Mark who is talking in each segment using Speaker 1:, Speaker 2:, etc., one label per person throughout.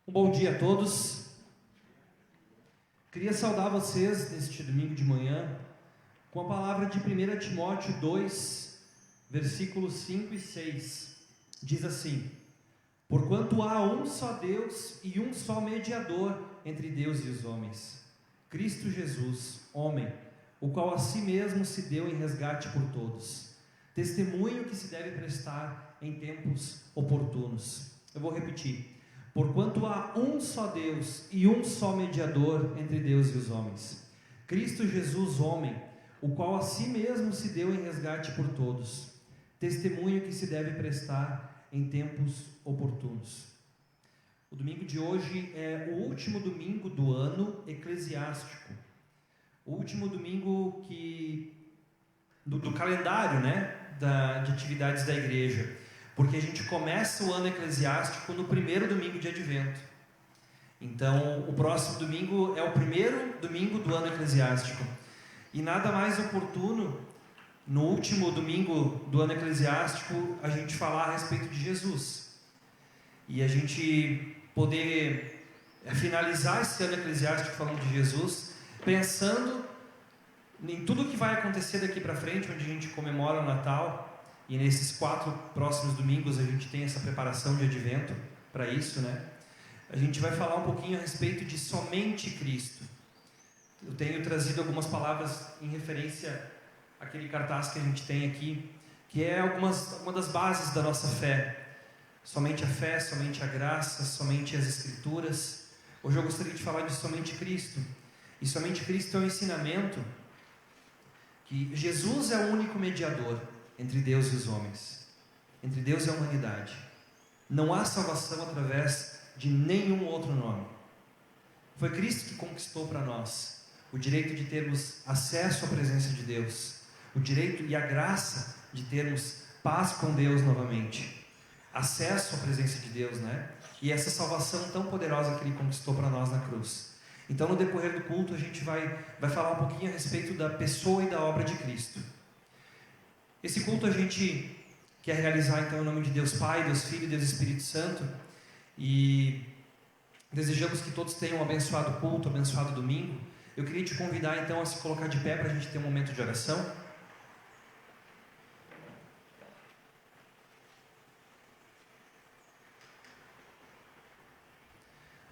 Speaker 1: Um bom dia a todos. Queria saudar vocês neste domingo de manhã com a palavra de 1 Timóteo 2, versículos 5 e 6. Diz assim: Porquanto há um só Deus e um só mediador entre Deus e os homens, Cristo Jesus, homem, o qual a si mesmo se deu em resgate por todos. Testemunho que se deve prestar em tempos oportunos. Eu vou repetir. Porquanto há um só Deus e um só mediador entre Deus e os homens, Cristo Jesus, homem, o qual a si mesmo se deu em resgate por todos. Testemunho que se deve prestar em tempos oportunos. O domingo de hoje é o último domingo do ano eclesiástico. O último domingo do calendário, de atividades da igreja. Porque a gente começa o ano eclesiástico no primeiro domingo de Advento. Então, o próximo domingo é o primeiro domingo do ano eclesiástico. E nada mais oportuno, no último domingo do ano eclesiástico, a gente falar a respeito de Jesus. E a gente poder finalizar esse ano eclesiástico falando de Jesus, pensando em tudo que vai acontecer daqui para frente, onde a gente comemora o Natal. E nesses 4 próximos domingos a gente tem essa preparação de Advento para isso, A gente vai falar um pouquinho a respeito de somente Cristo. Eu tenho trazido algumas palavras em referência àquele cartaz que a gente tem aqui, que é uma das bases da nossa fé. Somente a fé, somente a graça, somente as Escrituras. Hoje eu gostaria de falar de somente Cristo. E somente Cristo é um ensinamento que Jesus é o único mediador entre Deus e os homens, entre Deus e a humanidade. Não há salvação através de nenhum outro nome. Foi Cristo que conquistou para nós o direito de termos acesso à presença de Deus, o direito e a graça de termos paz com Deus novamente, acesso à presença de Deus, E essa salvação tão poderosa que Ele conquistou para nós na cruz. Então, no decorrer do culto, a gente vai falar um pouquinho a respeito da pessoa e da obra de Cristo. Esse culto a gente quer realizar então em nome de Deus Pai, Deus Filho e Deus Espírito Santo, e desejamos que todos tenham um abençoado culto, um abençoado domingo. Eu queria te convidar então a se colocar de pé para a gente ter um momento de oração.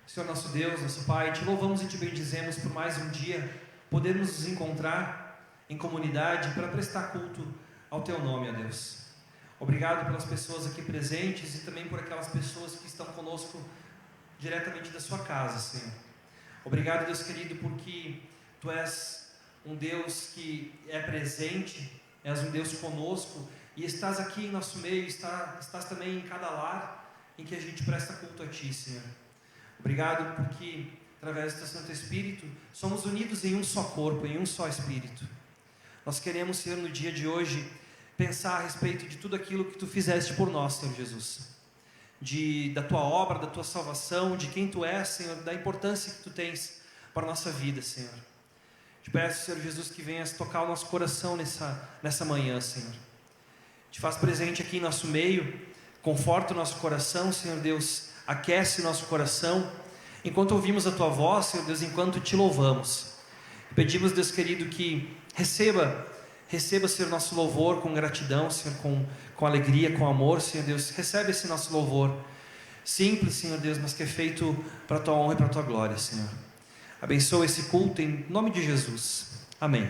Speaker 1: Senhor nosso Deus, nosso Pai, te louvamos e te bendizemos por mais um dia podermos nos encontrar em comunidade para prestar culto ao Teu nome, ó Deus. Obrigado pelas pessoas aqui presentes e também por aquelas pessoas que estão conosco diretamente da sua casa, Senhor. Obrigado, Deus querido, porque Tu és um Deus que é presente, és um Deus conosco e estás aqui em nosso meio, estás também em cada lar em que a gente presta culto a Ti, Senhor. Obrigado porque, através do Teu Santo Espírito, somos unidos em um só corpo, em um só Espírito. Nós queremos, Senhor, no dia de hoje, pensar a respeito de tudo aquilo que Tu fizeste por nós, Senhor Jesus. Da Tua obra, da Tua salvação, de quem Tu és, Senhor, da importância que Tu tens para a nossa vida, Senhor. Te peço, Senhor Jesus, que venhas tocar o nosso coração nessa manhã, Senhor. Te faz presente aqui em nosso meio, conforta o nosso coração, Senhor Deus, aquece o nosso coração, enquanto ouvimos a Tua voz, Senhor Deus, enquanto Te louvamos. Pedimos, Deus querido, que receba, Senhor, nosso louvor com gratidão, Senhor, com alegria, com amor, Senhor Deus. Recebe esse nosso louvor simples, Senhor Deus, mas que é feito para a Tua honra e para a Tua glória, Senhor. Abençoa esse culto em nome de Jesus. Amém.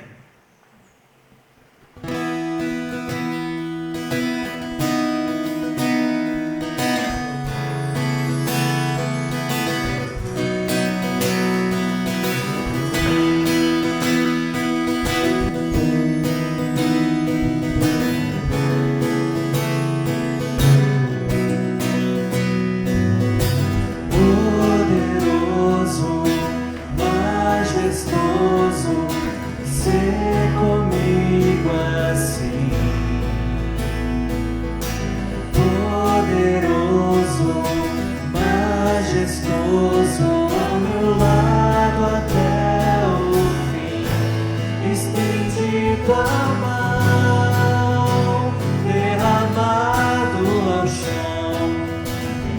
Speaker 2: Derramado ao chão,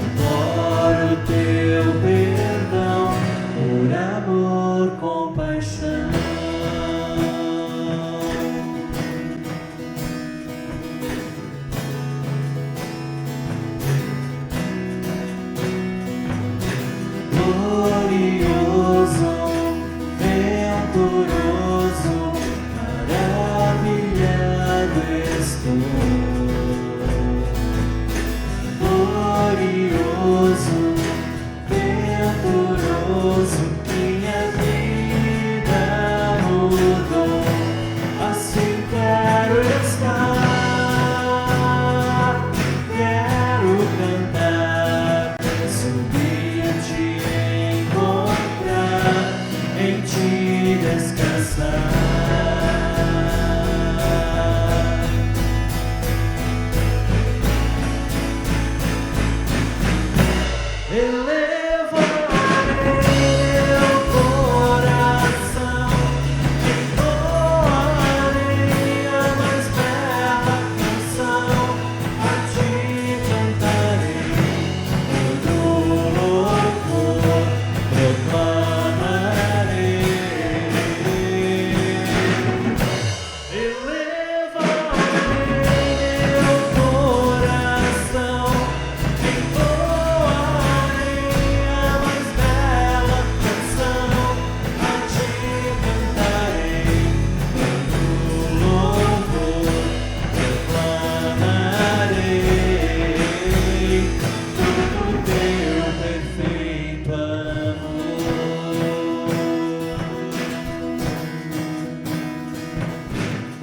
Speaker 2: imploro teu perdão.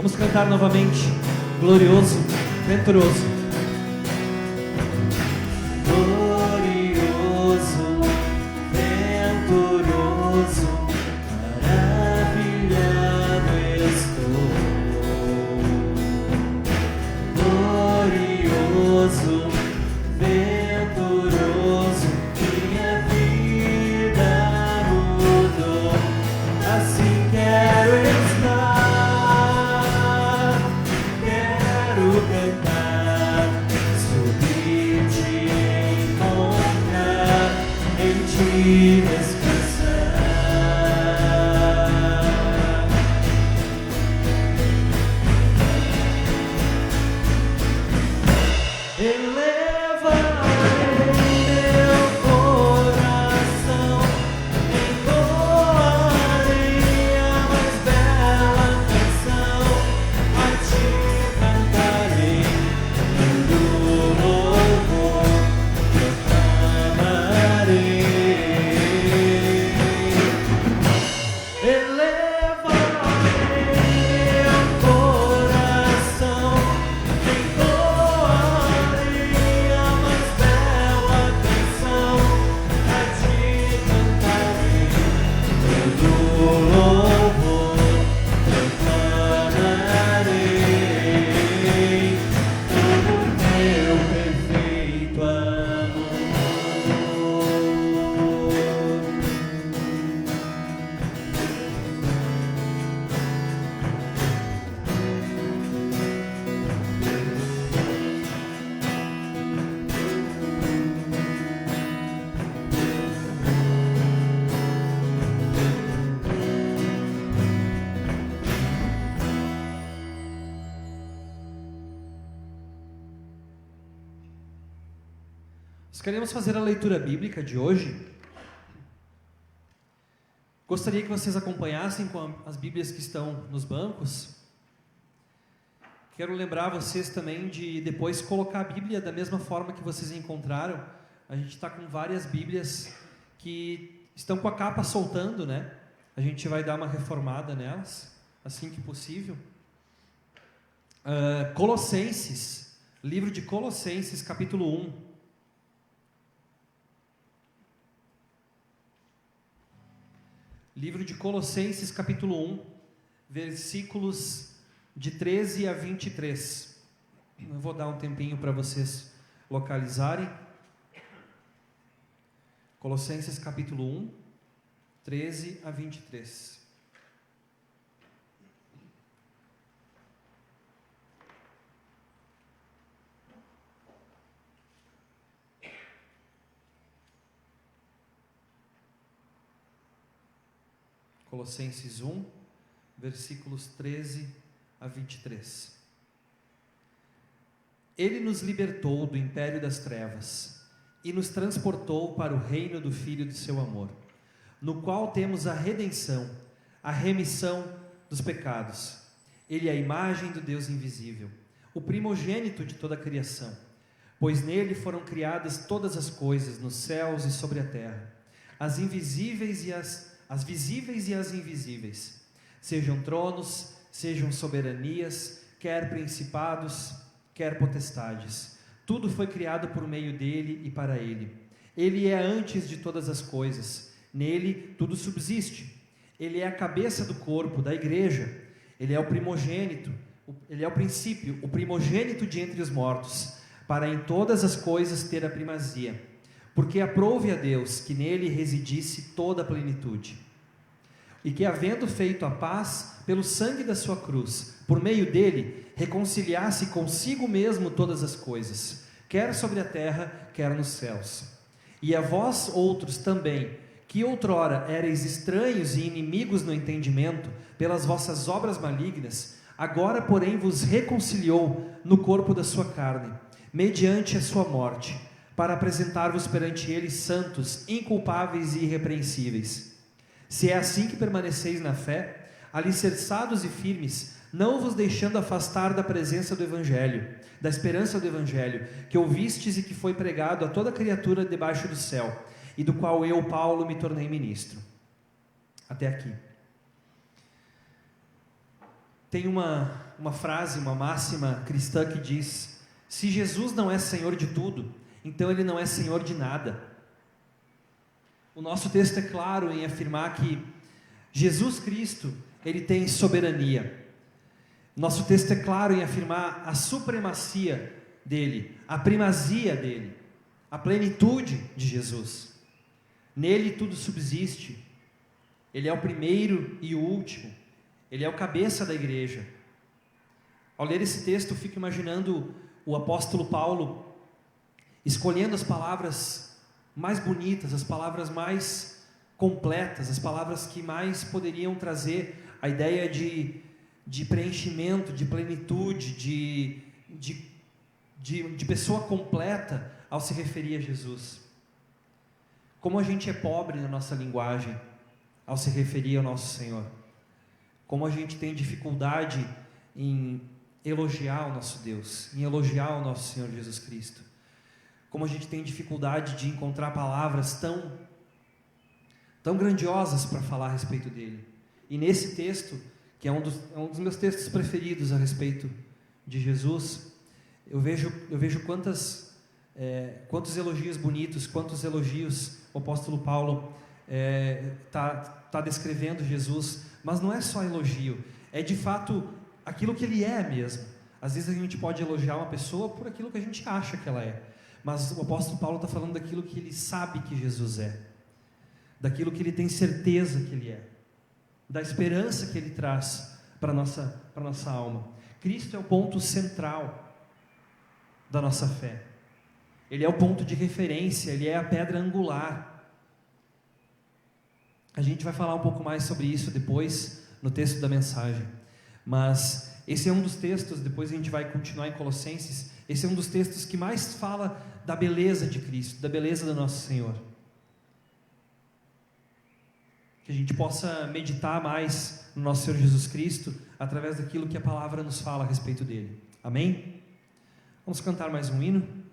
Speaker 1: Vamos cantar novamente. Glorioso, venturoso. Glorioso, venturoso, maravilhado estou. Glorioso, venturoso, minha vida mudou. Assim quero estar, quero cantar, subir, te encontrar, em ti descansar. Elevarei meu coração, entoarei a mais bela canção, a ti cantarei, do louvor proclamarei. Elevarei meu coração, entoarei a mais bela canção, a ti cantarei, do louvor proclamarei, todo teu perfeito amor. Nós queremos fazer a leitura bíblica de hoje. Gostaria que vocês acompanhassem com as Bíblias que estão nos bancos. Quero lembrar vocês também de depois colocar a Bíblia da mesma forma que vocês encontraram. A gente está com várias Bíblias que estão com a capa soltando, né? A gente vai dar uma reformada nelas, assim que possível. Colossenses, livro de Colossenses, capítulo 1. Livro de Colossenses, capítulo 1, versículos de 13 a 23. Eu vou dar um tempinho para vocês localizarem. Colossenses, capítulo 1, 13 a 23. Colossenses 1, versículos 13 a 23. Ele nos libertou do império das trevas e nos transportou para o reino do Filho do seu amor, no qual temos a redenção, a remissão dos pecados. Ele é a imagem do Deus invisível, o primogênito de toda a criação, pois nele foram criadas todas as coisas, nos céus e sobre a terra, as visíveis e as invisíveis, sejam tronos, sejam soberanias, quer principados, quer potestades. Tudo foi criado por meio dele e para ele. Ele é antes de todas as coisas, nele tudo subsiste. Ele é a cabeça do corpo, da igreja. Ele é o primogênito, ele é o princípio, o primogênito de entre os mortos, para em todas as coisas ter a primazia. Porque aprouve a Deus que nele residisse toda a plenitude, e que, havendo feito a paz pelo sangue da sua cruz, por meio dele, reconciliasse consigo mesmo todas as coisas, quer sobre a terra, quer nos céus. E a vós outros também, que outrora erais estranhos e inimigos no entendimento, pelas vossas obras malignas, agora, porém, vos reconciliou no corpo da sua carne, mediante a sua morte, para apresentar-vos perante ele santos, inculpáveis e irrepreensíveis. Se é assim que permaneceis na fé, alicerçados e firmes, não vos deixando afastar da presença do Evangelho, da esperança do Evangelho, que ouvistes e que foi pregado a toda criatura debaixo do céu, e do qual eu, Paulo, me tornei ministro. Até aqui. Tem uma uma frase, uma máxima cristã que diz: se Jesus não é Senhor de tudo, então Ele não é Senhor de nada. O nosso texto é claro em afirmar que Jesus Cristo, Ele tem soberania. Nosso texto é claro em afirmar a supremacia dEle, a primazia dEle, a plenitude de Jesus. Nele tudo subsiste. Ele é o primeiro e o último. Ele é o cabeça da igreja. Ao ler esse texto, eu fico imaginando o apóstolo Paulo escolhendo as palavras mais bonitas, as palavras mais completas, as palavras que mais poderiam trazer a ideia de preenchimento, de plenitude, de pessoa completa ao se referir a Jesus. Como a gente é pobre na nossa linguagem ao se referir ao nosso Senhor. Como a gente tem dificuldade em elogiar o nosso Deus, em elogiar o nosso Senhor Jesus Cristo. Como a gente tem dificuldade de encontrar palavras tão grandiosas para falar a respeito dele. E nesse texto, que é um dos meus textos preferidos a respeito de Jesus, eu vejo quantos elogios bonitos, quantos elogios o apóstolo Paulo está descrevendo Jesus, mas não é só elogio, é de fato aquilo que ele é mesmo. Às vezes a gente pode elogiar uma pessoa por aquilo que a gente acha que ela é, mas o apóstolo Paulo está falando daquilo que ele sabe que Jesus é, daquilo que ele tem certeza que ele é, da esperança que ele traz para a nossa alma. Cristo é o ponto central da nossa fé. Ele é o ponto de referência, Ele é a pedra angular. A gente vai falar um pouco mais sobre isso depois, no texto da mensagem. Mas esse é um dos textos, depois a gente vai continuar em Colossenses, esse é um dos textos que mais fala da beleza de Cristo, da beleza do nosso Senhor. Que a gente possa meditar mais no nosso Senhor Jesus Cristo, através daquilo que a palavra nos fala a respeito dele. Amém? Vamos cantar mais um hino?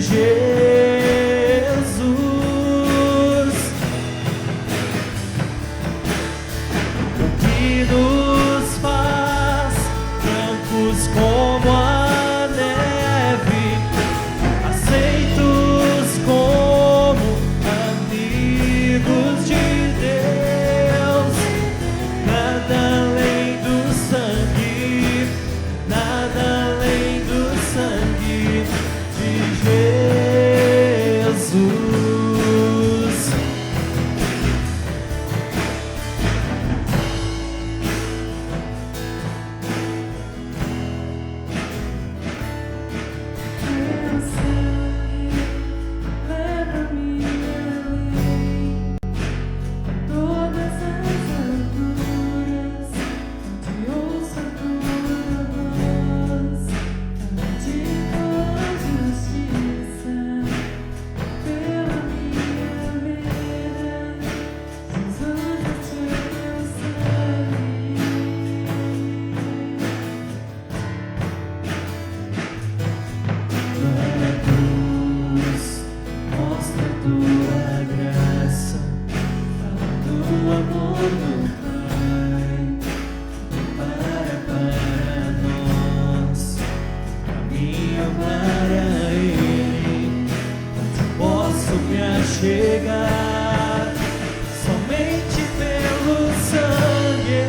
Speaker 2: Jesus.
Speaker 1: chegar somente pelo sangue.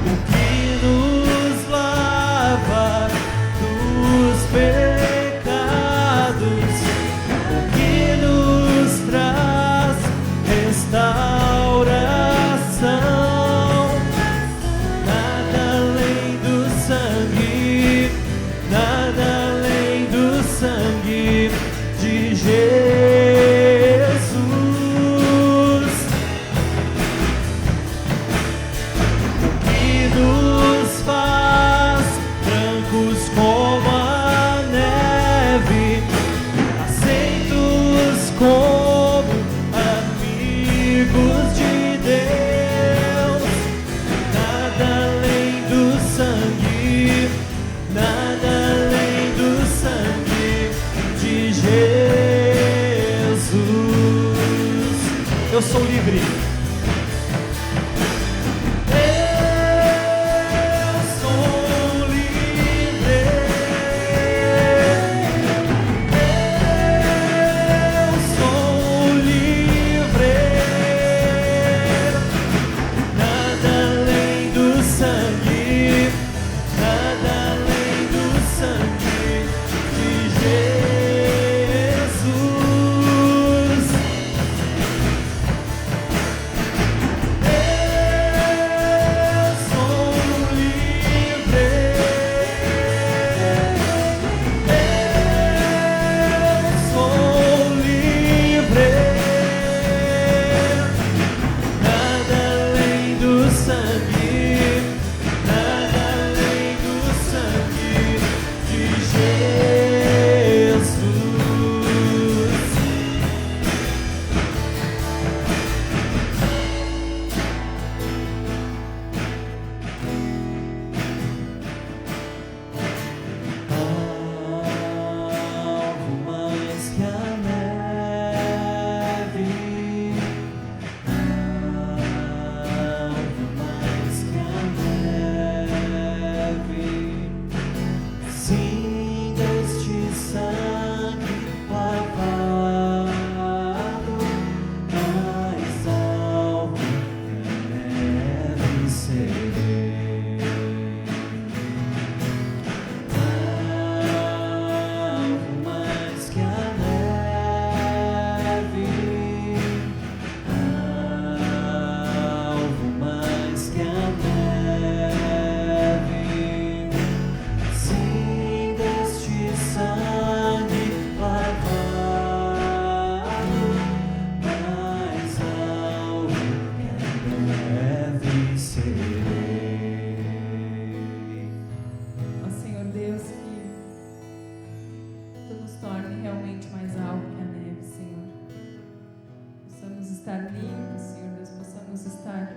Speaker 1: O que nos lava dos pecados, o que nos traz restauração. Nada além do sangue, nada além do sangue de Jesus. O que nos faz brancos como a neve, aceitos como amigos de Deus. Nada além do sangue, nada além do sangue de Jesus. Eu sou livre. Eu sou livre. Eu sou livre. Nada além do sangue, nada além do sangue de Jesus. Eu sou livre. Eu sou livre. Nada além do sangue, nada além do sangue de Jesus. Algo mais que a neve, algo mais que a neve. Sim, deste sangue lavado, mais alvo que a neve serei. Algo mais que a neve, algo mais que a neve. Sim, deste sangue lavado, mais alvo que a neve serei.
Speaker 2: Ó Senhor Deus, que Tu nos torne realmente mais alto que a neve, Senhor. Possamos estar limpos, Senhor Deus, possamos estar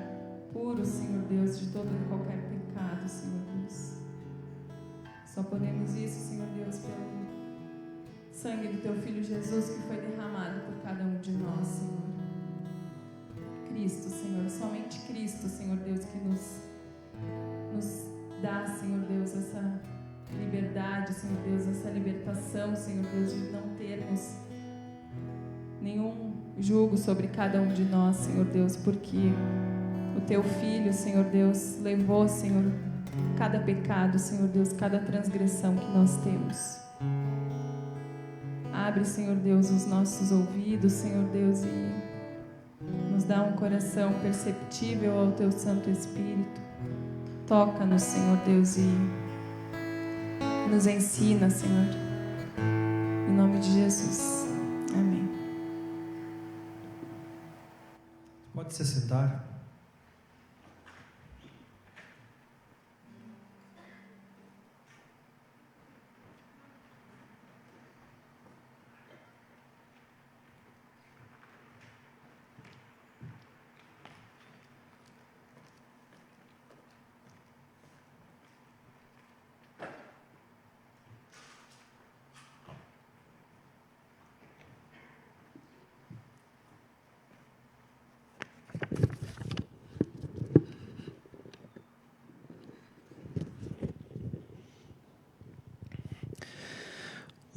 Speaker 2: puros, Senhor Deus, de todo e qualquer pecado, Senhor Deus. Só podemos isso, Senhor Deus, pelo sangue do Teu Filho Jesus que foi derramado por cada um de nós, Senhor. Cristo, Senhor, somente Cristo, Senhor Deus, que nos dá, Senhor Deus, essa liberdade, Senhor Deus, essa libertação, Senhor Deus, de não termos nenhum jugo sobre cada um de nós, Senhor Deus, porque o Teu Filho, Senhor Deus, levou, Senhor, cada pecado, Senhor Deus, cada transgressão que nós temos. Abre, Senhor Deus, os nossos ouvidos, Senhor Deus, e nos dá um coração perceptível ao Teu Santo Espírito. Toca-nos, Senhor Deus, e nos ensina, Senhor. Em nome de Jesus. Amém.
Speaker 1: Pode se sentar.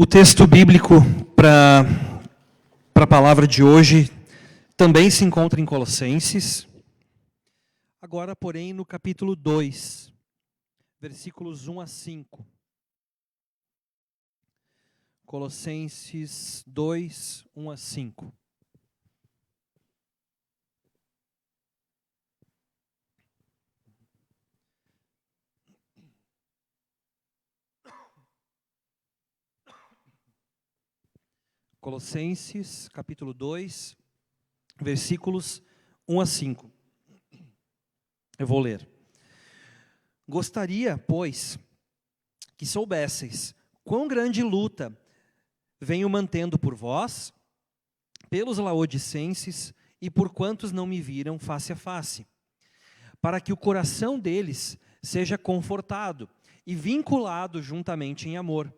Speaker 1: O texto bíblico para a palavra de hoje também se encontra em Colossenses. Agora, porém, no capítulo 2, versículos 1 a 5. Colossenses 2, 1 a 5. Colossenses, capítulo 2, versículos 1 a 5. Eu vou ler. Gostaria, pois, que soubesseis quão grande luta venho mantendo por vós, pelos laodicenses e por quantos não me viram face a face, para que o coração deles seja confortado e vinculado juntamente em amor,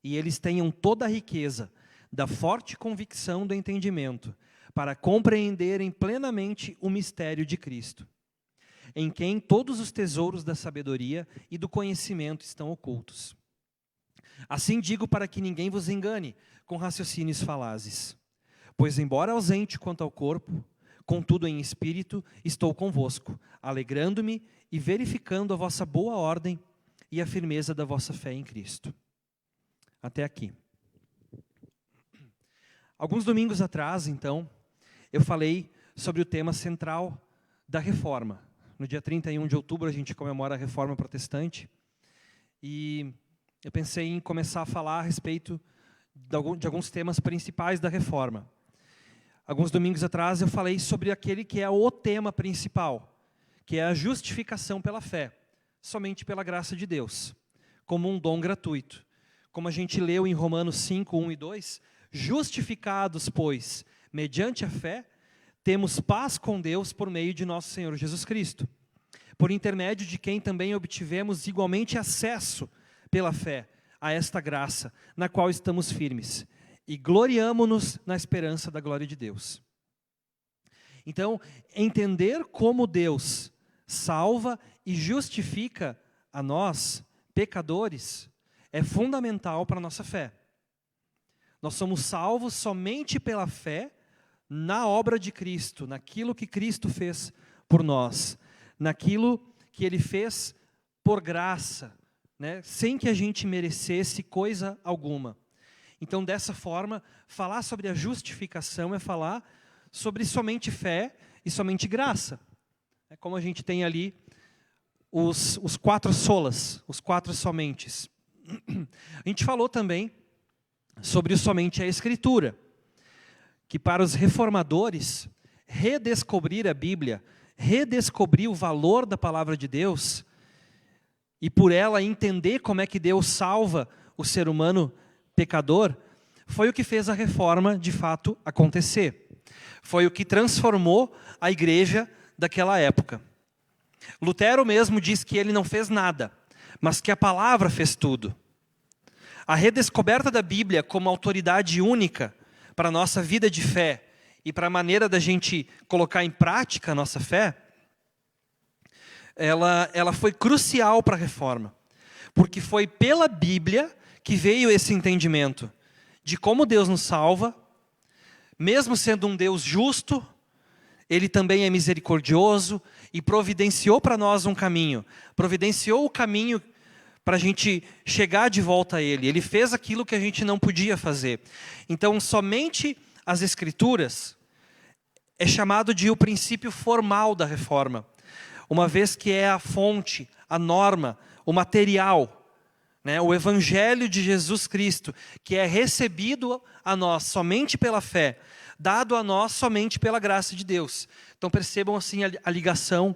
Speaker 1: e eles tenham toda a riqueza da forte convicção do entendimento, para compreenderem plenamente o mistério de Cristo, em quem todos os tesouros da sabedoria e do conhecimento estão ocultos. Assim digo para que ninguém vos engane com raciocínios falazes. Pois embora ausente quanto ao corpo, contudo em espírito estou convosco, alegrando-me e verificando a vossa boa ordem e a firmeza da vossa fé em Cristo. Até aqui. Alguns domingos atrás, então, eu falei sobre o tema central da Reforma. No dia 31 de outubro a gente comemora a Reforma Protestante. E eu pensei em começar a falar a respeito de alguns temas principais da Reforma. Alguns domingos atrás eu falei sobre aquele que é o tema principal, que é a justificação pela fé, somente pela graça de Deus, como um dom gratuito. Como a gente leu em Romanos 5, 1 e 2, justificados, pois, mediante a fé, temos paz com Deus por meio de nosso Senhor Jesus Cristo, por intermédio de quem também obtivemos igualmente acesso pela fé a esta graça, na qual estamos firmes, e gloriamo-nos na esperança da glória de Deus. Então, entender como Deus salva e justifica a nós, pecadores, é fundamental para a nossa fé. Nós somos salvos somente pela fé na obra de Cristo, naquilo que Cristo fez por nós, naquilo que Ele fez por graça, né, sem que a gente merecesse coisa alguma. Então, dessa forma, falar sobre a justificação é falar sobre somente fé e somente graça. É como a gente tem ali os 4 solas, os 4 somentes. A gente falou também sobre o somente a Escritura, que para os reformadores, redescobrir a Bíblia, redescobrir o valor da palavra de Deus, e por ela entender como é que Deus salva o ser humano pecador, foi o que fez a reforma de fato acontecer. Foi o que transformou a igreja daquela época. Lutero mesmo diz que ele não fez nada, mas que a palavra fez tudo. A redescoberta da Bíblia como autoridade única para a nossa vida de fé e para a maneira da gente colocar em prática a nossa fé, ela foi crucial para a reforma. Porque foi pela Bíblia que veio esse entendimento de como Deus nos salva, mesmo sendo um Deus justo, Ele também é misericordioso e providenciou para nós um caminho. Providenciou o caminho para a gente chegar de volta a Ele. Ele fez aquilo que a gente não podia fazer. Então, somente as Escrituras é chamado de o princípio formal da reforma, uma vez que é a fonte, a norma, o material, né? O Evangelho de Jesus Cristo, que é recebido a nós somente pela fé, dado a nós somente pela graça de Deus. Então percebam assim a ligação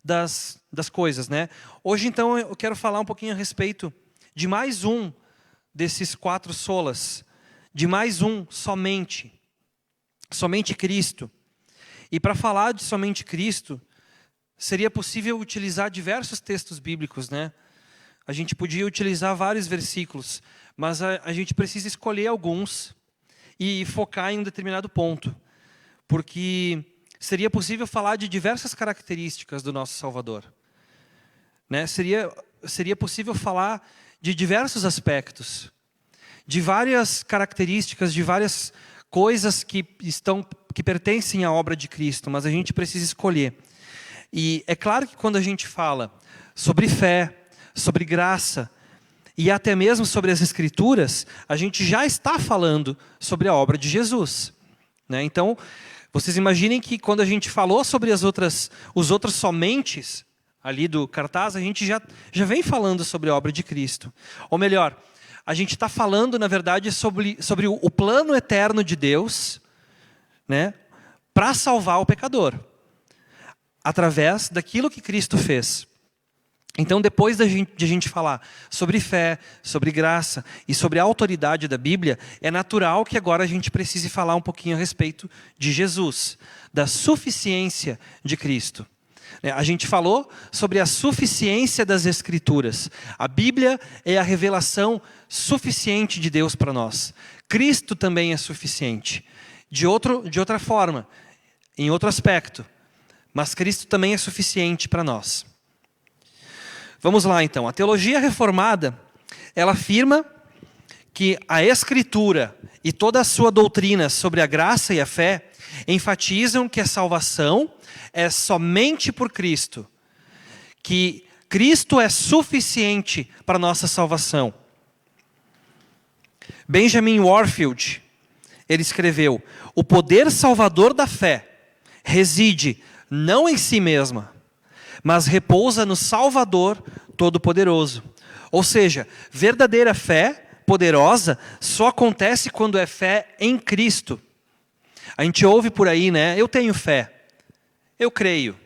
Speaker 1: das coisas, né? Hoje então eu quero falar um pouquinho a respeito de mais um desses 4 solas, de mais um somente Cristo. E para falar de somente Cristo, seria possível utilizar diversos textos bíblicos, né? A gente podia utilizar vários versículos, mas a gente precisa escolher alguns e focar em um determinado ponto, porque seria possível falar de diversas características do nosso Salvador, né? Seria possível falar de diversos aspectos,
Speaker 3: de várias características, de várias coisas que pertencem à obra de Cristo, mas a gente precisa escolher. E é claro que quando a gente fala sobre fé, sobre graça e até mesmo sobre as Escrituras, a gente já está falando sobre a obra de Jesus, né? Então, vocês imaginem que quando a gente falou sobre os outros somentes ali do cartaz, a gente já vem falando sobre a obra de Cristo. Ou melhor, a gente está falando, na verdade, sobre o plano eterno de Deus, né, para salvar o pecador, através daquilo que Cristo fez. Então, depois de a gente falar sobre fé, sobre graça e sobre a autoridade da Bíblia, é natural que agora a gente precise falar um pouquinho a respeito de Jesus, da suficiência de Cristo. A gente falou sobre a suficiência das Escrituras. A Bíblia é a revelação suficiente de Deus para nós. Cristo também é suficiente. De outra forma, em outro aspecto. Mas Cristo também é suficiente para nós. Vamos lá então. A teologia reformada, ela afirma que a Escritura e toda a sua doutrina sobre a graça e a fé enfatizam que a salvação é somente por Cristo. Que Cristo é suficiente para a nossa salvação. Benjamin Warfield, ele escreveu: o poder salvador da fé reside não em si mesma, mas repousa no Salvador Todo-Poderoso. Ou seja, verdadeira fé poderosa só acontece quando é fé em Cristo. A gente ouve por aí, né? Eu tenho fé, eu creio,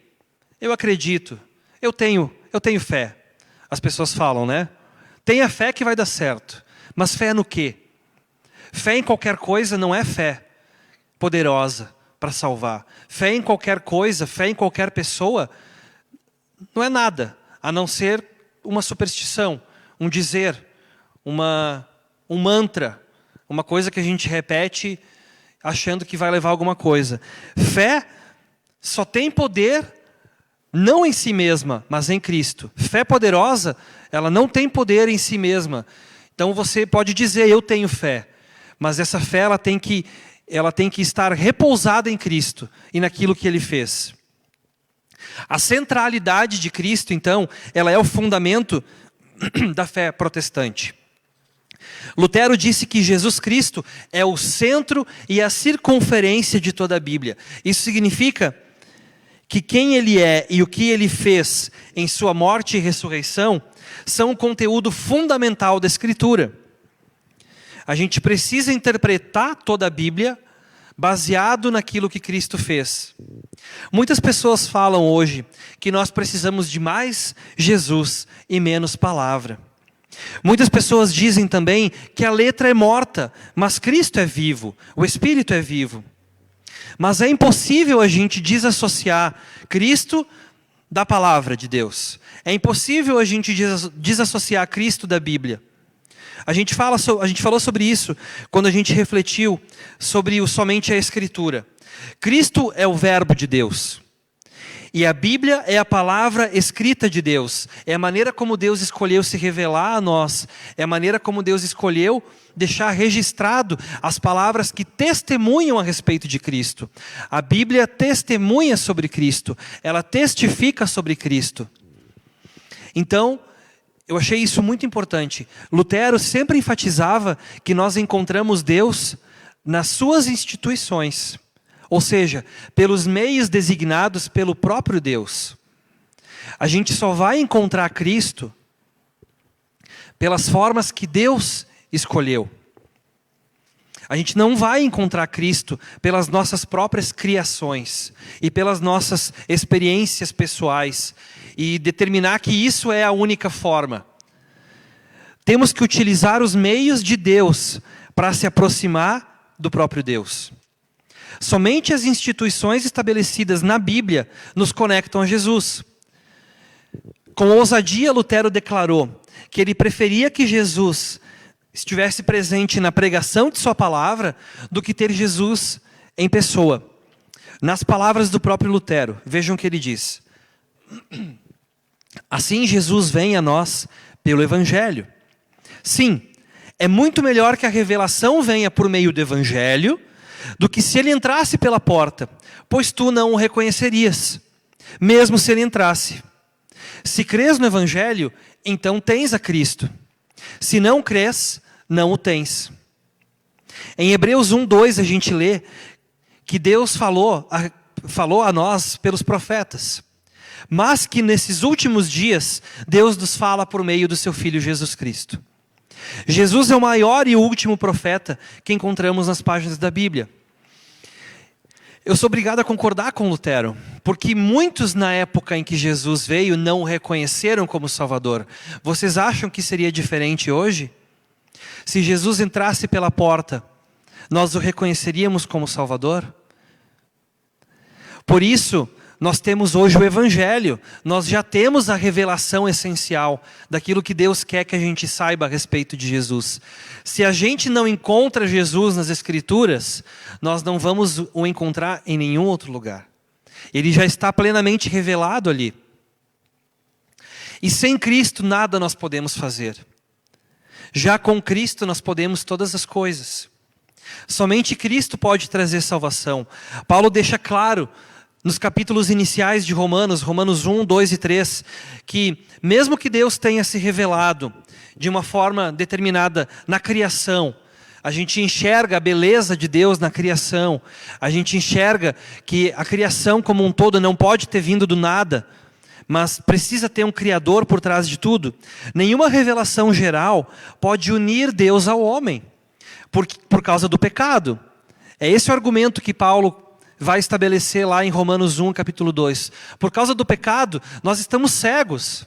Speaker 3: eu acredito, eu tenho fé. As pessoas falam, né? Tenha fé que vai dar certo. Mas fé no quê? Fé em qualquer coisa não é fé poderosa para salvar. Fé em qualquer coisa, fé em qualquer pessoa, não é nada, a não ser uma superstição, um dizer, um mantra, uma coisa que a gente repete achando que vai levar alguma coisa. Fé só tem poder não em si mesma, mas em Cristo. Fé poderosa, ela não tem poder em si mesma. Então você pode dizer, eu tenho fé, mas essa fé ela tem que estar repousada em Cristo e naquilo que Ele fez. A centralidade de Cristo, então, ela é o fundamento da fé protestante. Lutero disse que Jesus Cristo é o centro e a circunferência de toda a Bíblia. Isso significa que quem Ele é e o que Ele fez em sua morte e ressurreição são o conteúdo fundamental da Escritura. A gente precisa interpretar toda a Bíblia baseado naquilo que Cristo fez. Muitas pessoas falam hoje que nós precisamos de mais Jesus e menos palavra. Muitas pessoas dizem também que a letra é morta, mas Cristo é vivo, o Espírito é vivo. Mas é impossível a gente desassociar Cristo da palavra de Deus. É impossível a gente desassociar Cristo da Bíblia. A gente falou sobre isso quando a gente refletiu sobre somente a Escritura. Cristo é o verbo de Deus. E a Bíblia é a palavra escrita de Deus. É a maneira como Deus escolheu se revelar a nós. É a maneira como Deus escolheu deixar registrado as palavras que testemunham a respeito de Cristo. A Bíblia testemunha sobre Cristo. Ela testifica sobre Cristo. Então, eu achei isso muito importante. Lutero sempre enfatizava que nós encontramos Deus nas suas instituições. Ou seja, pelos meios designados pelo próprio Deus. A gente só vai encontrar Cristo pelas formas que Deus escolheu. A gente não vai encontrar Cristo pelas nossas próprias criações e pelas nossas experiências pessoais e determinar que isso é a única forma. Temos que utilizar os meios de Deus para se aproximar do próprio Deus. Somente as instituições estabelecidas na Bíblia nos conectam a Jesus. Com ousadia, Lutero declarou que ele preferia que Jesus estivesse presente na pregação de sua palavra do que ter Jesus em pessoa. Nas palavras do próprio Lutero, vejam o que ele diz. Assim Jesus vem a nós pelo Evangelho. Sim, É muito melhor que a revelação venha por meio do Evangelho, do que se ele entrasse pela porta, pois tu não o reconhecerias, mesmo se ele entrasse. Se crês no Evangelho, então tens a Cristo. Se não crês, não o tens. Em Hebreus 1:2 a gente lê que Deus falou a nós pelos profetas, mas que nesses últimos dias Deus nos fala por meio do seu Filho Jesus Cristo. Jesus é o maior e o último profeta que encontramos nas páginas da Bíblia. Eu sou obrigado a concordar com Lutero, porque muitos na época em que Jesus veio não o reconheceram como Salvador. Vocês acham que seria diferente hoje? Se Jesus entrasse pela porta, nós o reconheceríamos como Salvador? Por isso, nós temos hoje o Evangelho, nós já temos a revelação essencial daquilo que Deus quer que a gente saiba a respeito de Jesus. Se a gente não encontra Jesus nas Escrituras, nós não vamos o encontrar em nenhum outro lugar. Ele já está plenamente revelado ali. E sem Cristo nada nós podemos fazer. Já com Cristo nós podemos todas as coisas. Somente Cristo pode trazer salvação. Paulo deixa claro nos capítulos iniciais de Romanos 1, 2 e 3, que mesmo que Deus tenha se revelado de uma forma determinada na criação, a gente enxerga a beleza de Deus na criação, a gente enxerga que a criação como um todo não pode ter vindo do nada, mas precisa ter um Criador por trás de tudo. Nenhuma revelação geral pode unir Deus ao homem, por causa do pecado. É esse o argumento que Paulo vai estabelecer lá em Romanos 1, capítulo 2. Por causa do pecado, nós estamos cegos.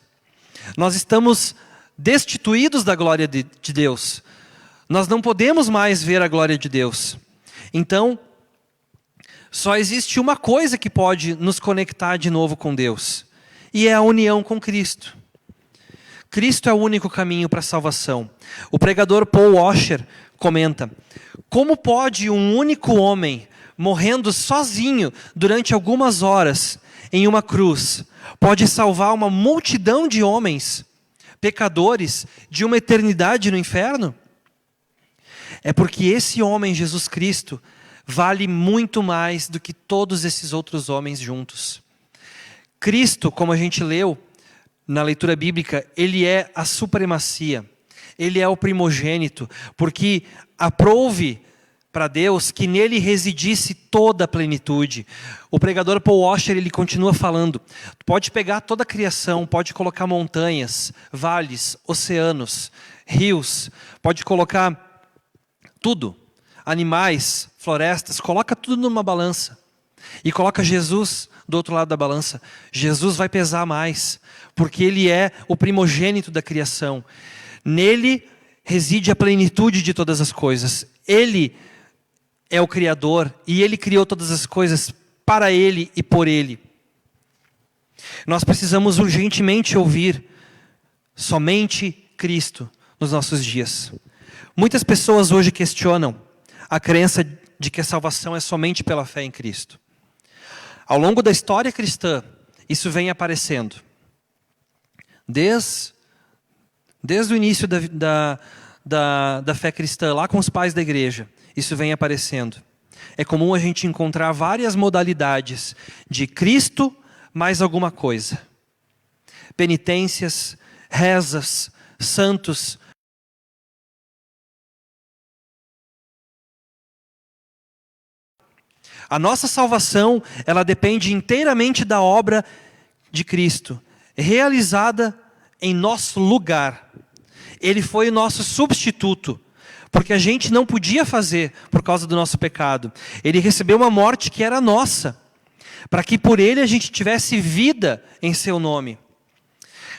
Speaker 3: Nós estamos destituídos da glória de Deus. Nós não podemos mais ver a glória de Deus. Então, só existe uma coisa que pode nos conectar de novo com Deus. E é a união com Cristo. Cristo é o único caminho para a salvação. O pregador Paul Washer comenta: como pode um único homem morrendo sozinho durante algumas horas em uma cruz pode salvar uma multidão de homens pecadores de uma eternidade no inferno? É porque esse homem, Jesus Cristo, vale muito mais do que todos esses outros homens juntos. Cristo, como a gente leu na leitura bíblica, ele é a supremacia, ele é o primogênito, porque aprouve para Deus que nele residisse toda a plenitude. O pregador Paul Washer, ele continua falando: pode pegar toda a criação, pode colocar montanhas, vales, oceanos, rios, pode colocar tudo, animais, florestas, coloca tudo numa balança e coloca Jesus do outro lado da balança. Jesus vai pesar mais, porque ele é o primogênito da criação. Nele reside a plenitude de todas as coisas. Ele é o Criador e ele criou todas as coisas para ele e por ele. Nós precisamos urgentemente ouvir somente Cristo nos nossos dias. Muitas pessoas hoje questionam a crença de que a salvação é somente pela fé em Cristo. Ao longo da história cristã, isso vem aparecendo. Desde o início da fé cristã, lá com os pais da igreja, isso vem aparecendo. É comum a gente encontrar várias modalidades de Cristo mais alguma coisa. Penitências, rezas, santos. A nossa salvação, ela depende inteiramente da obra de Cristo, realizada em nosso lugar. Ele foi o nosso substituto, porque a gente não podia fazer por causa do nosso pecado. Ele recebeu uma morte que era nossa, para que por ele a gente tivesse vida em seu nome.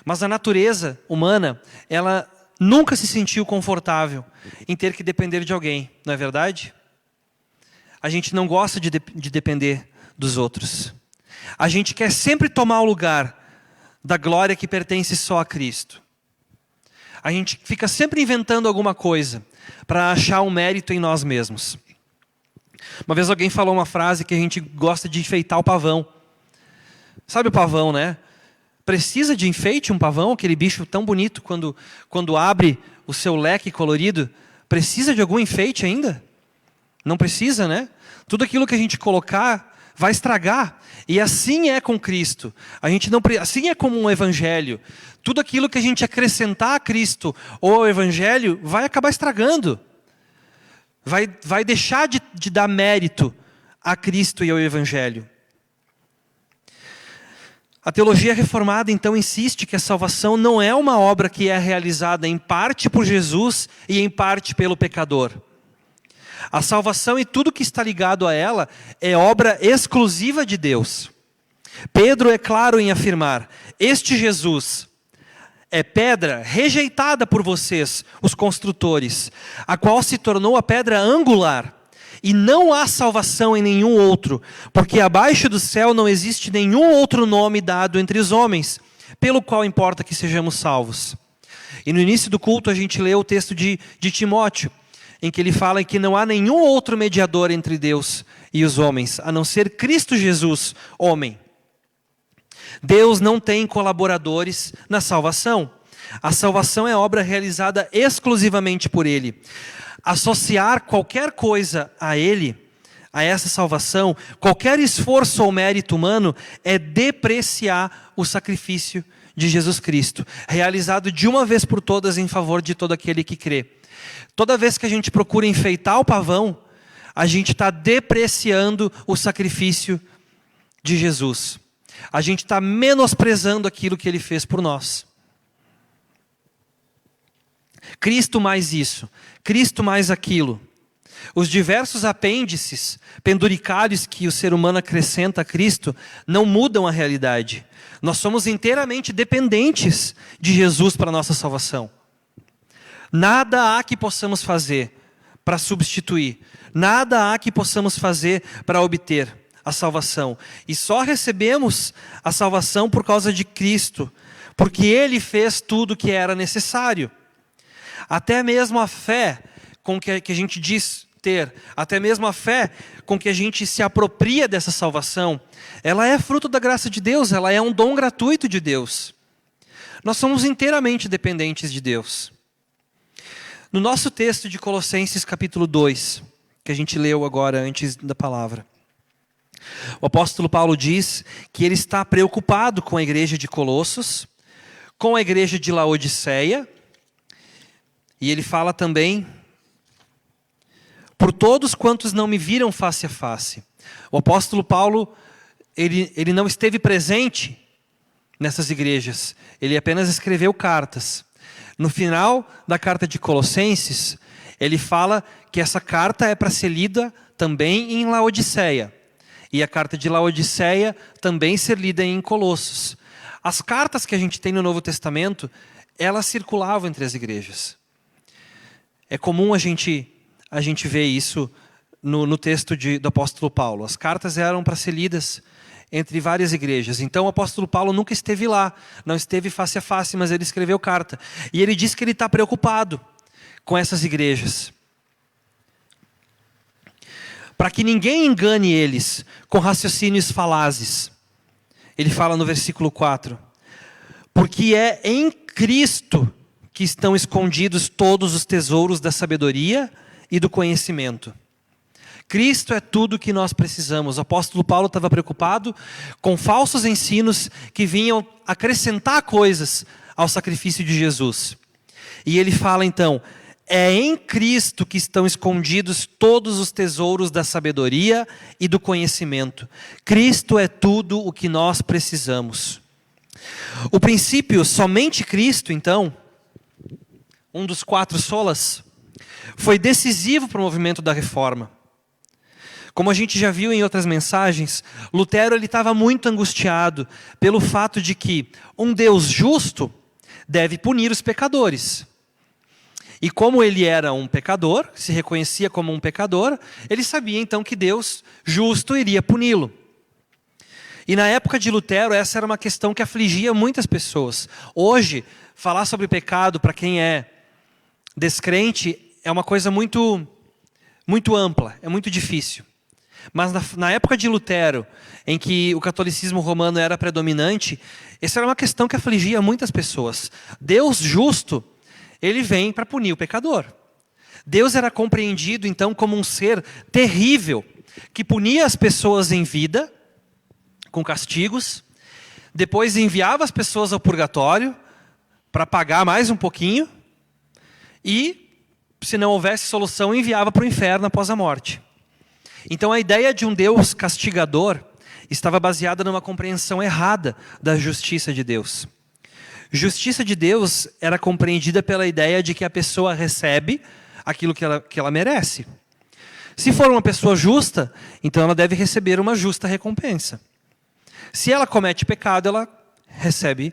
Speaker 3: Mas a natureza humana, ela nunca se sentiu confortável em ter que depender de alguém, não é verdade? A gente não gosta de depender dos outros. A gente quer sempre tomar o lugar da glória que pertence só a Cristo. A gente fica sempre inventando alguma coisa para achar um mérito em nós mesmos. Uma vez alguém falou uma frase que a gente gosta de enfeitar o pavão. Sabe o pavão, né? Precisa de enfeite um pavão, aquele bicho tão bonito quando abre o seu leque colorido? Precisa de algum enfeite ainda? Não precisa, né? Tudo aquilo que a gente colocar vai estragar. E assim é com Cristo. Assim é como um evangelho. Tudo aquilo que a gente acrescentar a Cristo ou ao evangelho vai acabar estragando. Vai deixar de dar mérito a Cristo e ao evangelho. A teologia reformada, então, insiste que a salvação não é uma obra que é realizada em parte por Jesus e em parte pelo pecador. A salvação e tudo que está ligado a ela é obra exclusiva de Deus. Pedro é claro em afirmar: este Jesus é pedra rejeitada por vocês, os construtores, a qual se tornou a pedra angular. E não há salvação em nenhum outro, porque abaixo do céu não existe nenhum outro nome dado entre os homens, pelo qual importa que sejamos salvos. E no início do culto a gente leu o texto de Timóteo, em que ele fala que não há nenhum outro mediador entre Deus e os homens, a não ser Cristo Jesus, homem. Deus não tem colaboradores na salvação. A salvação é obra realizada exclusivamente por Ele. Associar qualquer coisa a Ele, a essa salvação, qualquer esforço ou mérito humano, é depreciar o sacrifício de Jesus Cristo, realizado de uma vez por todas em favor de todo aquele que crê. Toda vez que a gente procura enfeitar o pavão, a gente está depreciando o sacrifício de Jesus. A gente está menosprezando aquilo que Ele fez por nós. Cristo mais isso, Cristo mais aquilo. Os diversos apêndices, penduricalhos que o ser humano acrescenta a Cristo, não mudam a realidade. Nós somos inteiramente dependentes de Jesus para a nossa salvação. Nada há que possamos fazer para substituir. Nada há que possamos fazer para obter a salvação. E só recebemos a salvação por causa de Cristo, porque Ele fez tudo o que era necessário. Até mesmo a fé com que a gente diz ter, até mesmo a fé com que a gente se apropria dessa salvação, ela é fruto da graça de Deus, ela é um dom gratuito de Deus. Nós somos inteiramente dependentes de Deus. No nosso texto de Colossenses capítulo 2, que a gente leu agora antes da palavra, o apóstolo Paulo diz que ele está preocupado com a igreja de Colossos, com a igreja de Laodiceia, e ele fala também: por todos quantos não me viram face a face. O apóstolo Paulo, ele não esteve presente nessas igrejas, ele apenas escreveu cartas. No final da carta de Colossenses, ele fala que essa carta é para ser lida também em Laodiceia. E a carta de Laodiceia também ser lida em Colossos. As cartas que a gente tem no Novo Testamento, elas circulavam entre as igrejas. É comum a gente ver isso no texto do apóstolo Paulo. As cartas eram para ser lidas entre várias igrejas. Então o apóstolo Paulo nunca esteve lá, não esteve face a face, mas ele escreveu carta. E ele diz que ele está preocupado com essas igrejas, para que ninguém engane eles com raciocínios falazes. Ele fala no versículo 4: porque é em Cristo que estão escondidos todos os tesouros da sabedoria e do conhecimento. Cristo é tudo o que nós precisamos. O apóstolo Paulo estava preocupado com falsos ensinos que vinham acrescentar coisas ao sacrifício de Jesus. E ele fala então: é em Cristo que estão escondidos todos os tesouros da sabedoria e do conhecimento. Cristo é tudo o que nós precisamos. O princípio somente Cristo, então, um dos 4 solas, foi decisivo para o movimento da reforma. Como a gente já viu em outras mensagens, Lutero estava muito angustiado pelo fato de que um Deus justo deve punir os pecadores. E como ele era um pecador, se reconhecia como um pecador, ele sabia então que Deus justo iria puni-lo. E na época de Lutero, essa era uma questão que afligia muitas pessoas. Hoje, falar sobre pecado para quem é descrente é uma coisa muito ampla, é muito difícil. Mas na época de Lutero, em que o catolicismo romano era predominante, essa era uma questão que afligia muitas pessoas. Deus justo, ele vem para punir o pecador. Deus era compreendido então como um ser terrível, que punia as pessoas em vida, com castigos, depois enviava as pessoas ao purgatório, para pagar mais um pouquinho, e, se não houvesse solução, enviava para o inferno após a morte. Então a ideia de um Deus castigador estava baseada numa compreensão errada da justiça de Deus. Justiça de Deus era compreendida pela ideia de que a pessoa recebe aquilo que ela merece. Se for uma pessoa justa, então ela deve receber uma justa recompensa. Se ela comete pecado, ela recebe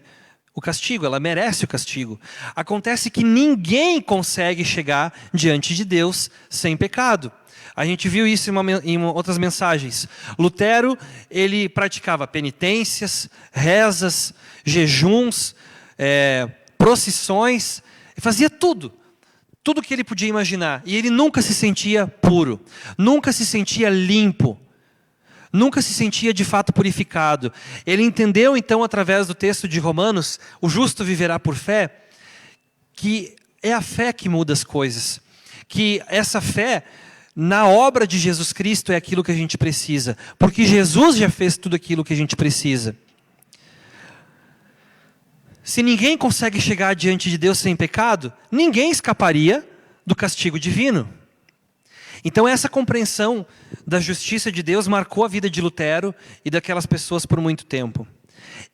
Speaker 3: o castigo, ela merece o castigo. Acontece que ninguém consegue chegar diante de Deus sem pecado. A gente viu isso em outras mensagens. Lutero, ele praticava penitências, rezas, jejuns, procissões, fazia tudo que ele podia imaginar. E ele nunca se sentia puro, nunca se sentia limpo, nunca se sentia de fato purificado. Ele entendeu então, através do texto de Romanos, o justo viverá por fé, que é a fé que muda as coisas. Que essa fé na obra de Jesus Cristo é aquilo que a gente precisa. Porque Jesus já fez tudo aquilo que a gente precisa. Se ninguém consegue chegar diante de Deus sem pecado, ninguém escaparia do castigo divino. Então essa compreensão da justiça de Deus marcou a vida de Lutero e daquelas pessoas por muito tempo.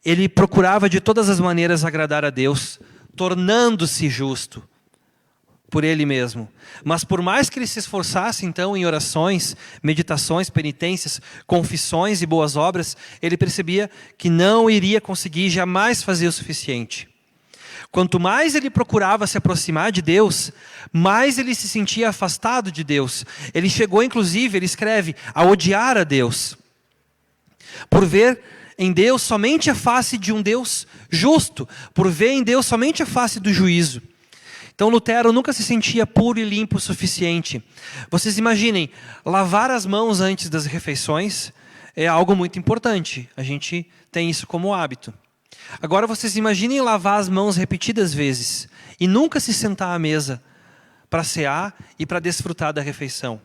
Speaker 3: Ele procurava de todas as maneiras agradar a Deus, tornando-se justo por ele mesmo. Mas por mais que ele se esforçasse então em orações, meditações, penitências, confissões e boas obras, ele percebia que não iria conseguir jamais fazer o suficiente. Quanto mais ele procurava se aproximar de Deus, mais ele se sentia afastado de Deus. Ele chegou, inclusive, ele escreve, a odiar a Deus. Por ver em Deus somente a face de um Deus justo. Por ver em Deus somente a face do juízo. Então Lutero nunca se sentia puro e limpo o suficiente. Vocês imaginem, lavar as mãos antes das refeições é algo muito importante. A gente tem isso como hábito. Agora vocês imaginem lavar as mãos repetidas vezes e nunca se sentar à mesa para cear e para desfrutar da refeição.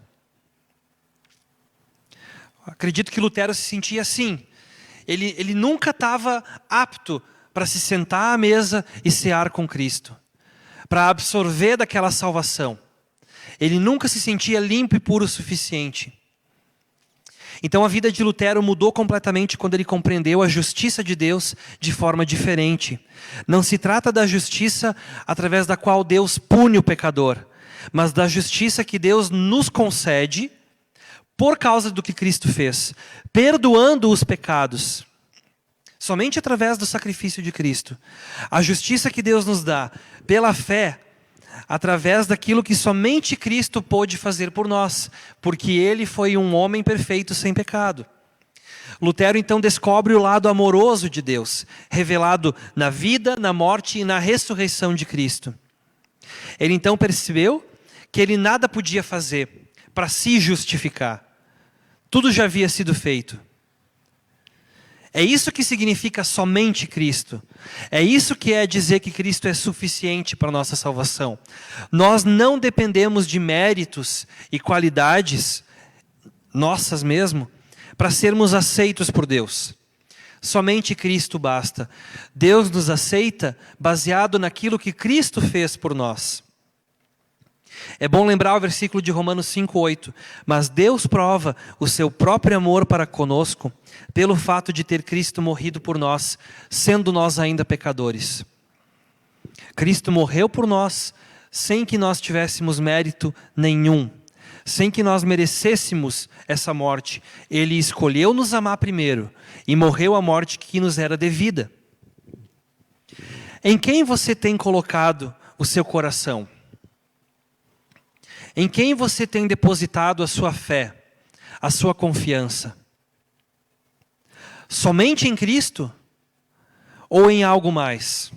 Speaker 3: Acredito que Lutero se sentia assim. Ele nunca estava apto para se sentar à mesa e cear com Cristo, para absorver daquela salvação. Ele nunca se sentia limpo e puro o suficiente. Então a vida de Lutero mudou completamente quando ele compreendeu a justiça de Deus de forma diferente. Não se trata da justiça através da qual Deus pune o pecador, mas da justiça que Deus nos concede por causa do que Cristo fez, perdoando os pecados. Somente através do sacrifício de Cristo. A justiça que Deus nos dá pela fé, através daquilo que somente Cristo pôde fazer por nós, porque Ele foi um homem perfeito sem pecado. Lutero então descobre o lado amoroso de Deus, revelado na vida, na morte e na ressurreição de Cristo. Ele então percebeu que ele nada podia fazer para se justificar. Tudo já havia sido feito. É isso que significa somente Cristo. É isso que é dizer que Cristo é suficiente para a nossa salvação. Nós não dependemos de méritos e qualidades, nossas mesmo, para sermos aceitos por Deus. Somente Cristo basta. Deus nos aceita baseado naquilo que Cristo fez por nós. É bom lembrar o versículo de Romanos 5:8. Mas Deus prova o seu próprio amor para conosco, pelo fato de ter Cristo morrido por nós, sendo nós ainda pecadores. Cristo morreu por nós, sem que nós tivéssemos mérito nenhum, sem que nós merecêssemos essa morte. Ele escolheu nos amar primeiro, e morreu a morte que nos era devida. Em quem você tem colocado o seu coração? Em quem você tem depositado a sua fé, a sua confiança? Somente em Cristo? Ou em algo mais?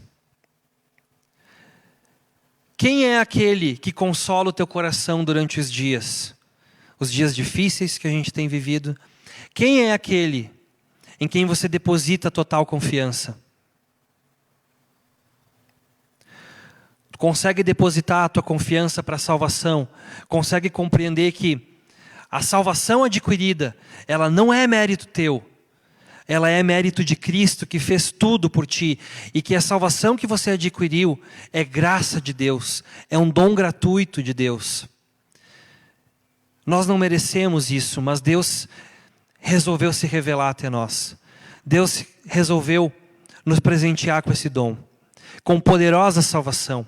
Speaker 3: Quem é aquele que consola o teu coração durante os dias? os dias difíceis que a gente tem vivido. Quem é aquele em quem você deposita total confiança? Tu consegue depositar a tua confiança para a salvação? Consegue compreender que a salvação adquirida, ela não é mérito teu, ela é mérito de Cristo que fez tudo por ti, e que a salvação que você adquiriu é graça de Deus, é um dom gratuito de Deus. Nós não merecemos isso, mas Deus resolveu se revelar até nós. Deus resolveu nos presentear com esse dom, com poderosa salvação.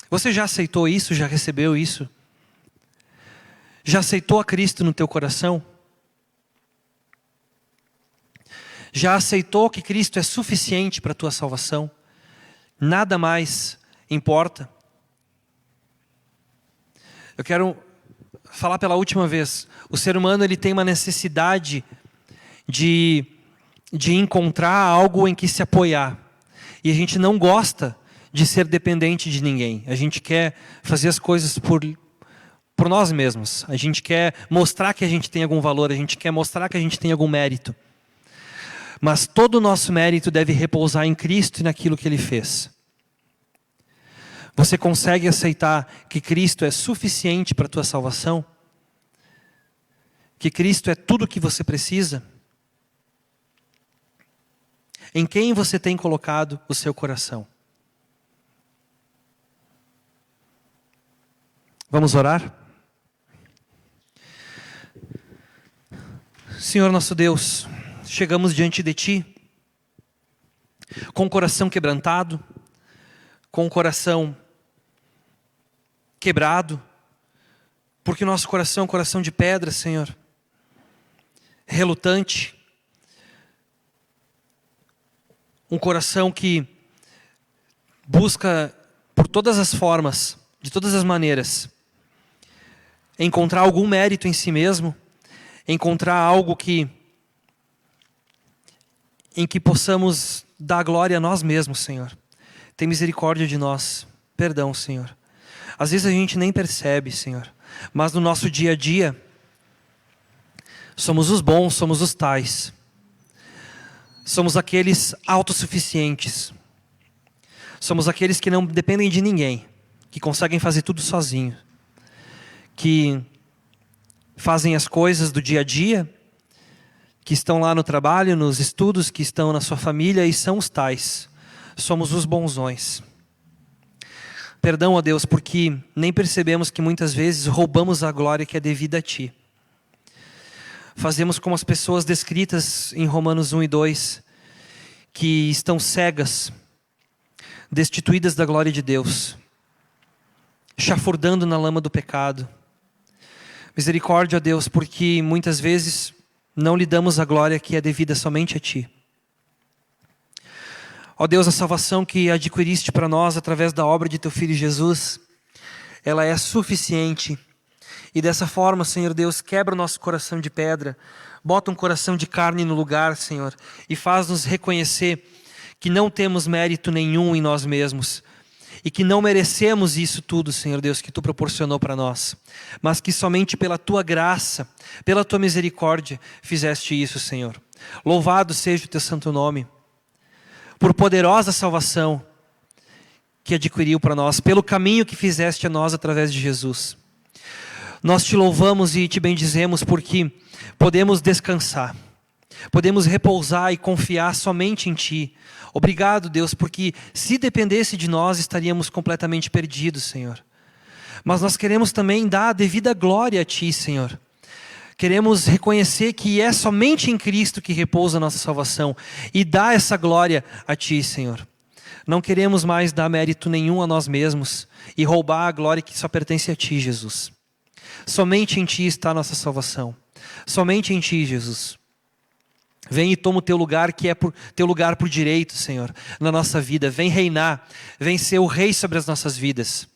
Speaker 3: Você já aceitou isso? Já recebeu isso? Já aceitou a Cristo no teu coração? Já aceitou que Cristo é suficiente para a tua salvação? Nada mais importa? Eu quero falar pela última vez. O ser humano, ele tem uma necessidade de encontrar algo em que se apoiar. E a gente não gosta de ser dependente de ninguém. A gente quer fazer as coisas por nós mesmos. A gente quer mostrar que a gente tem algum valor. A gente quer mostrar que a gente tem algum mérito. Mas todo o nosso mérito deve repousar em Cristo e naquilo que Ele fez. Você consegue aceitar que Cristo é suficiente para a tua salvação? Que Cristo é tudo o que você precisa? Em quem você tem colocado o seu coração? Vamos orar? Senhor nosso Deus, chegamos diante de Ti, com o coração quebrantado, com o coração quebrado, porque o nosso coração é um coração de pedra, Senhor, relutante, um coração que busca por todas as formas, de todas as maneiras, encontrar algum mérito em si mesmo, encontrar algo em que possamos dar glória a nós mesmos, Senhor. Tem misericórdia de nós. Perdão, Senhor. Às vezes a gente nem percebe, Senhor. Mas no nosso dia a dia, somos os bons, somos os tais. Somos aqueles autossuficientes. Somos aqueles que não dependem de ninguém. Que conseguem fazer tudo sozinho. Que fazem as coisas do dia a dia, que estão lá no trabalho, nos estudos, que estão na sua família e são os tais. Somos os bonzões. Perdão, ó Deus, porque nem percebemos que muitas vezes roubamos a glória que é devida a Ti. Fazemos como as pessoas descritas em Romanos 1 e 2, que estão cegas, destituídas da glória de Deus, chafurdando na lama do pecado. Misericórdia, ó Deus, porque muitas vezes não lhe damos a glória que é devida somente a Ti. Ó Deus, a salvação que adquiriste para nós através da obra de Teu Filho Jesus, ela é suficiente. E dessa forma, Senhor Deus, quebra o nosso coração de pedra, bota um coração de carne no lugar, Senhor, e faz-nos reconhecer que não temos mérito nenhum em nós mesmos, e que não merecemos isso tudo, Senhor Deus, que Tu proporcionou para nós, mas que somente pela Tua graça, pela Tua misericórdia, fizeste isso, Senhor. Louvado seja o Teu santo nome, por poderosa salvação que adquiriu para nós, pelo caminho que fizeste a nós através de Jesus. Nós Te louvamos e Te bendizemos porque podemos descansar, podemos repousar e confiar somente em Ti. Obrigado, Deus, porque se dependesse de nós, estaríamos completamente perdidos, Senhor. Mas nós queremos também dar a devida glória a Ti, Senhor. Queremos reconhecer que é somente em Cristo que repousa a nossa salvação e dar essa glória a Ti, Senhor. Não queremos mais dar mérito nenhum a nós mesmos e roubar a glória que só pertence a Ti, Jesus. Somente em Ti está a nossa salvação. Somente em Ti, Jesus. Vem e toma o Teu lugar, que é Teu lugar por direito, Senhor, na nossa vida. Vem reinar, vem ser o Rei sobre as nossas vidas.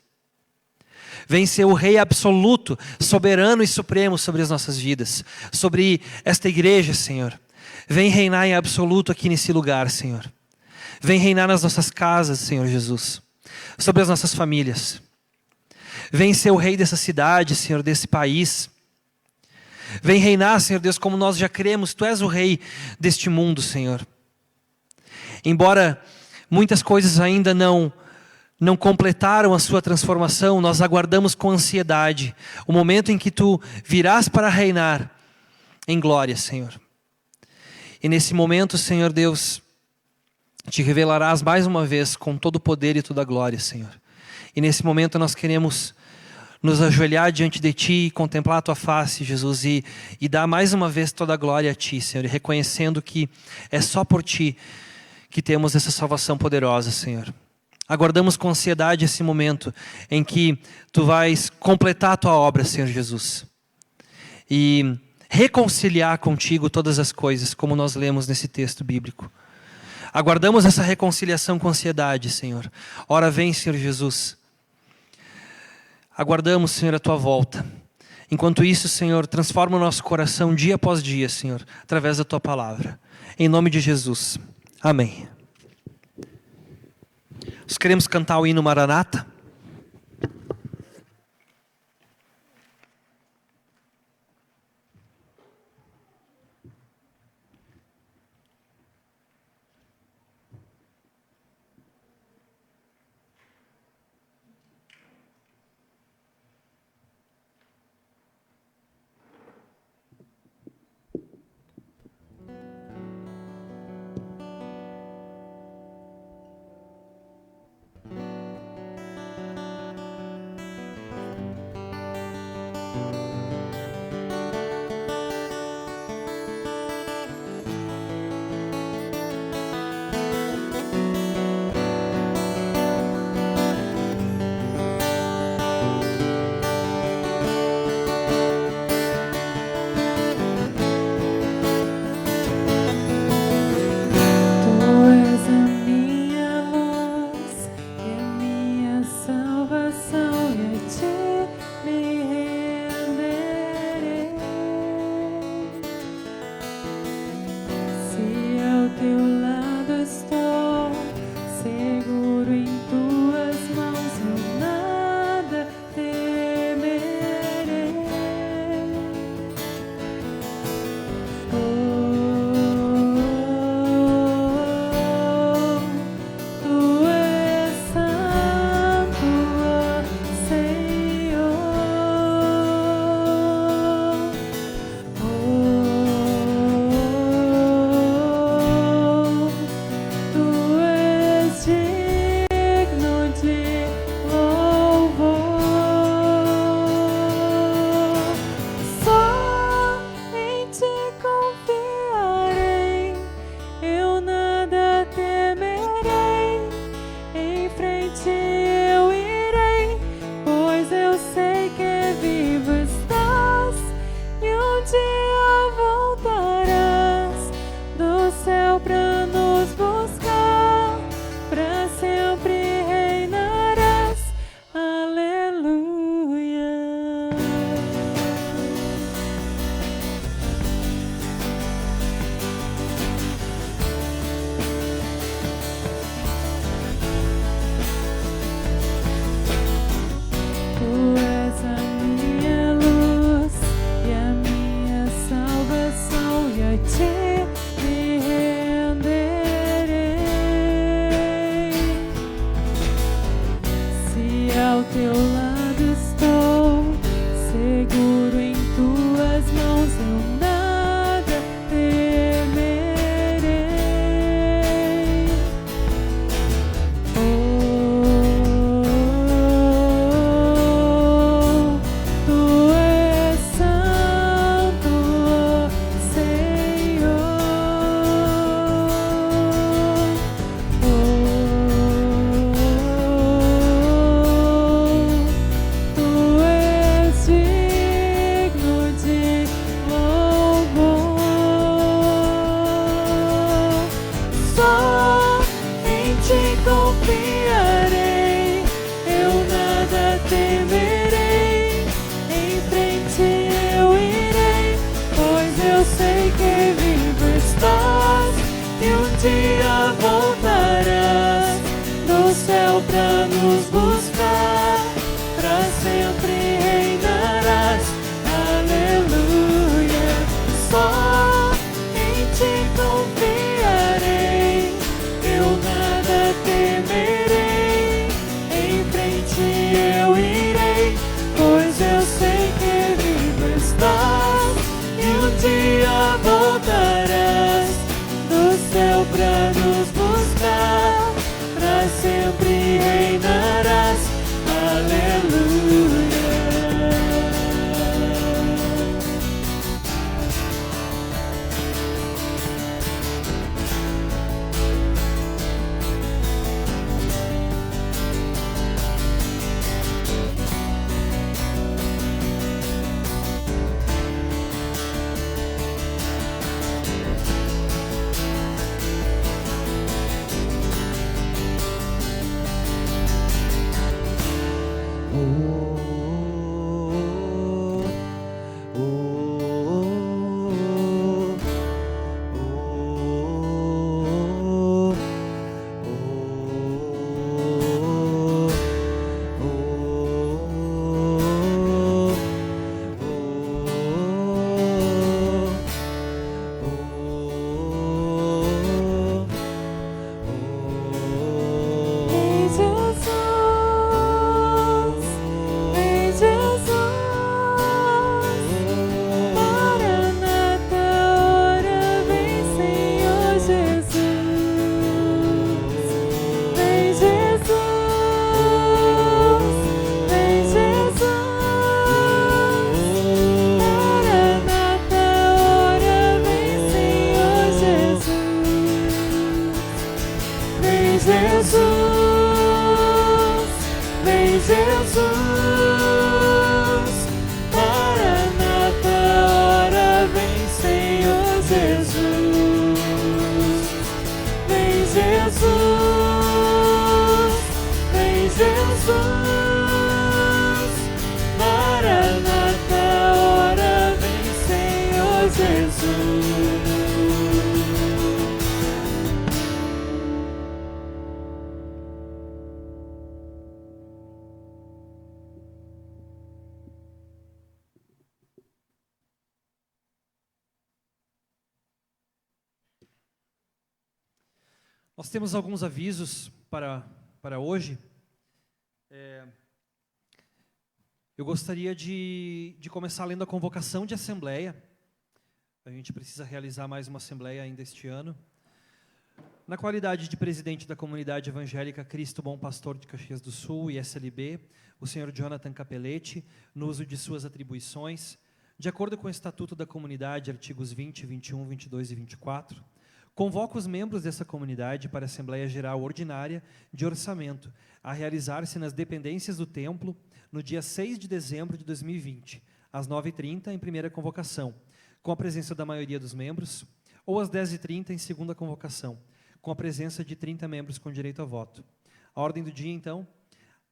Speaker 3: Vem ser o Rei absoluto, soberano e supremo sobre as nossas vidas. Sobre esta igreja, Senhor. Vem reinar em absoluto aqui nesse lugar, Senhor. Vem reinar nas nossas casas, Senhor Jesus. Sobre as nossas famílias. Vem ser o rei dessa cidade, Senhor, desse país. Vem reinar, Senhor Deus, como nós já cremos, Tu és o rei deste mundo, Senhor. Embora muitas coisas ainda não completaram a sua transformação, nós aguardamos com ansiedade o momento em que Tu virás para reinar em glória, Senhor. E nesse momento, Senhor Deus, Te revelarás mais uma vez com todo o poder e toda a glória, Senhor. E nesse momento nós queremos nos ajoelhar diante de Ti e contemplar a Tua face, Jesus, e dar mais uma vez toda a glória a Ti, Senhor, e reconhecendo que é só por Ti que temos essa salvação poderosa, Senhor. Aguardamos com ansiedade esse momento em que Tu vais completar a Tua obra, Senhor Jesus, e reconciliar contigo todas as coisas, como nós lemos nesse texto bíblico. Aguardamos essa reconciliação com ansiedade, Senhor. Ora vem, Senhor Jesus. Aguardamos, Senhor, a Tua volta. Enquanto isso, Senhor, transforma o nosso coração dia após dia, Senhor, através da Tua palavra. Em nome de Jesus. Amém. Nós queremos cantar o hino Maranata.
Speaker 2: dia voltarás do céu pra nos buscar, pra sempre
Speaker 4: Jesus, vem Jesus, Maranata, hora vem Senhor Jesus, vem Jesus, vem Jesus, Maranata, hora vem Senhor Jesus.
Speaker 1: Nós temos alguns avisos para hoje. Eu gostaria de começar lendo a convocação de assembleia. A gente precisa realizar mais uma assembleia ainda este ano. Na qualidade de presidente da comunidade evangélica Cristo Bom Pastor de Caxias do Sul e SLB, o senhor Jonathan Capelletti, no uso de suas atribuições, de acordo com o Estatuto da Comunidade, artigos 20, 21, 22 e 24, convoco os membros dessa comunidade para a Assembleia Geral Ordinária de Orçamento, a realizar-se nas dependências do Templo, no dia 6 de dezembro de 2020, às 9h30, em primeira convocação, com a presença da maioria dos membros, ou às 10h30, em segunda convocação, com a presença de 30 membros com direito a voto. A ordem do dia, então,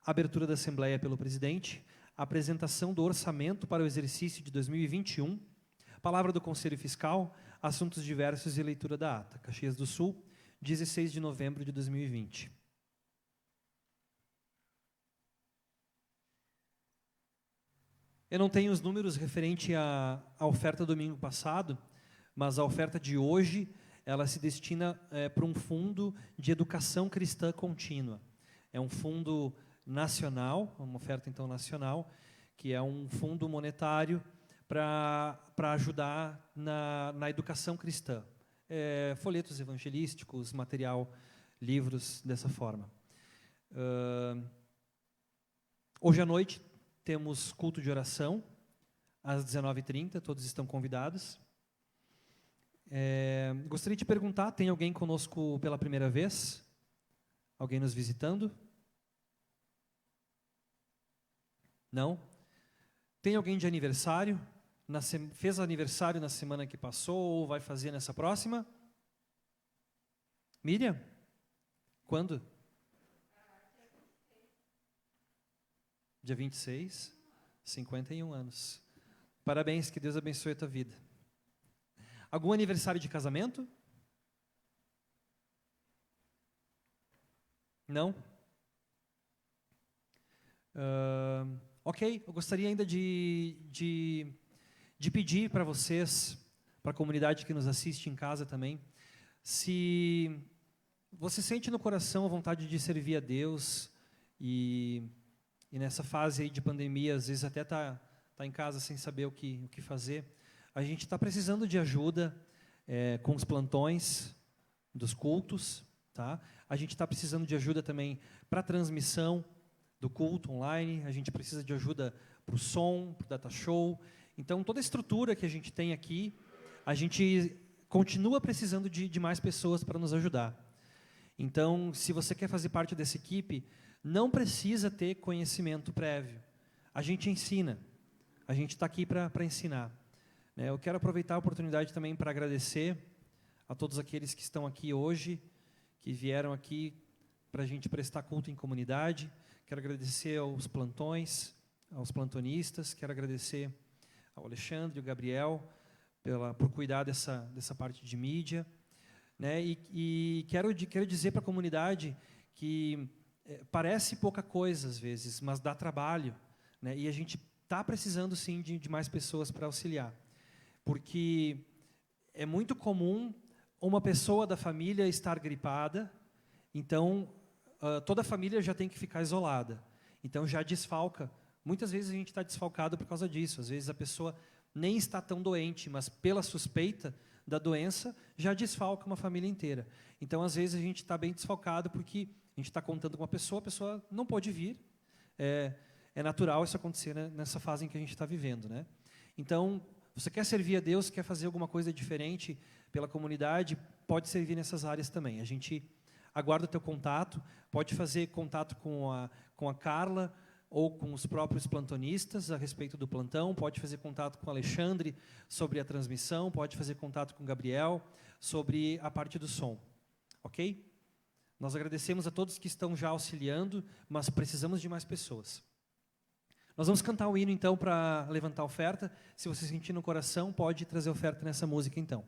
Speaker 1: abertura da Assembleia pelo presidente, apresentação do orçamento para o exercício de 2021, palavra do Conselho Fiscal, assuntos diversos e leitura da ata. Caxias do Sul, 16 de novembro de 2020. Eu não tenho os números referente à oferta domingo passado, mas a oferta de hoje, ela se destina para um fundo de educação cristã contínua. É um fundo nacional, uma oferta então nacional, que é um fundo monetário para ajudar na educação cristã. Folhetos evangelísticos, material, livros, dessa forma. Hoje à noite temos culto de oração, às 19h30, todos estão convidados. Gostaria de perguntar, tem alguém conosco pela primeira vez? Alguém nos visitando? Não? Tem alguém de aniversário? Fez aniversário na semana que passou ou vai fazer nessa próxima? Miriam? Quando? Dia 26, 51 anos. Parabéns, que Deus abençoe a tua vida. Algum aniversário de casamento? Não? Ok, eu gostaria ainda de pedir para vocês, para a comunidade que nos assiste em casa também, se você sente no coração a vontade de servir a Deus e nessa fase aí de pandemia, às vezes até tá em casa sem saber o que fazer, a gente está precisando de ajuda com os plantões dos cultos, tá? A gente está precisando de ajuda também para a transmissão do culto online, a gente precisa de ajuda para o som, para o data show. Então, toda a estrutura que a gente tem aqui, a gente continua precisando de mais pessoas para nos ajudar. Então, se você quer fazer parte dessa equipe, não precisa ter conhecimento prévio. A gente ensina, a gente está aqui para ensinar. Eu quero aproveitar a oportunidade também para agradecer a todos aqueles que estão aqui hoje, que vieram aqui para a gente prestar culto em comunidade. Quero agradecer aos plantões, aos plantonistas, quero agradecer ao Alexandre e ao Gabriel por cuidar dessa parte de mídia. E quero dizer para a comunidade que parece pouca coisa às vezes, mas dá trabalho. E a gente está precisando sim de mais pessoas para auxiliar. Porque é muito comum uma pessoa da família estar gripada, então toda a família já tem que ficar isolada. Então já desfalca. Muitas vezes a gente está desfalcado por causa disso. Às vezes a pessoa nem está tão doente, mas pela suspeita da doença, já desfalca uma família inteira. Então, às vezes, a gente está bem desfalcado porque a gente está contando com uma pessoa, a pessoa não pode vir. É natural isso acontecer, né, nessa fase em que a gente está vivendo. Então, você quer servir a Deus, quer fazer alguma coisa diferente pela comunidade, pode servir nessas áreas também. A gente
Speaker 3: aguardo o teu contato. Pode fazer contato com a Carla ou com os próprios plantonistas a respeito do plantão. Pode fazer contato com o Alexandre sobre a transmissão. Pode fazer contato com o Gabriel sobre a parte do som. Ok? Nós agradecemos a todos que estão já auxiliando, mas precisamos de mais pessoas. Nós vamos cantar o hino, então, para levantar a oferta. Se você sentir no coração, pode trazer oferta nessa música, então.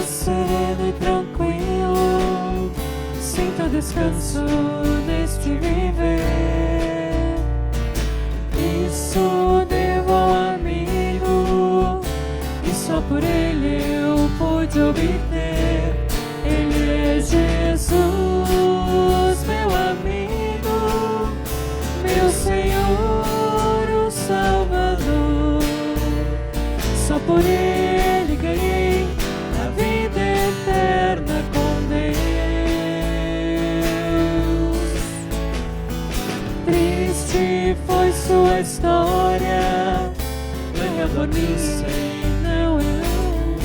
Speaker 4: Sereno e tranquilo, sinta descanso neste viver. Isso devo ao amigo, e só por ele eu pude obter. Ele é Jesus, meu amigo, meu Senhor, o Salvador. Só por ele ganhei a vida eterna com Deus. Triste foi sua história, ganhador nisso e não eu.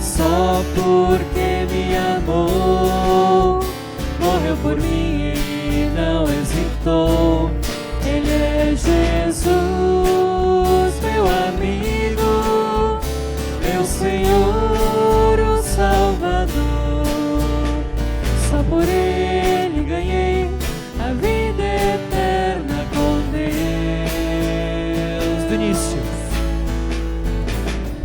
Speaker 4: Só porque me amou, morreu por mim e não hesitou. Ele é Jesus, meu amigo, meu Senhor, o Salvador. Só por ele ganhei a vida eterna com Deus.
Speaker 3: Do início.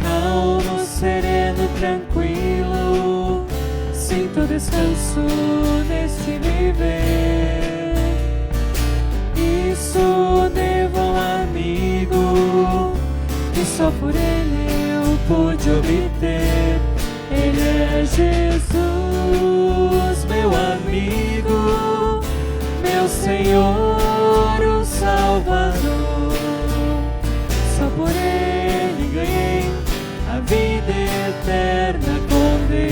Speaker 4: Calmo, sereno, tranquilo, sinto descanso neste viver. Isso devo ao amigo, e só por ele eu pude obter. Ele é Jesus, meu amigo, meu Senhor, o Salvador. Só por ele ganhei a vida eterna com Deus.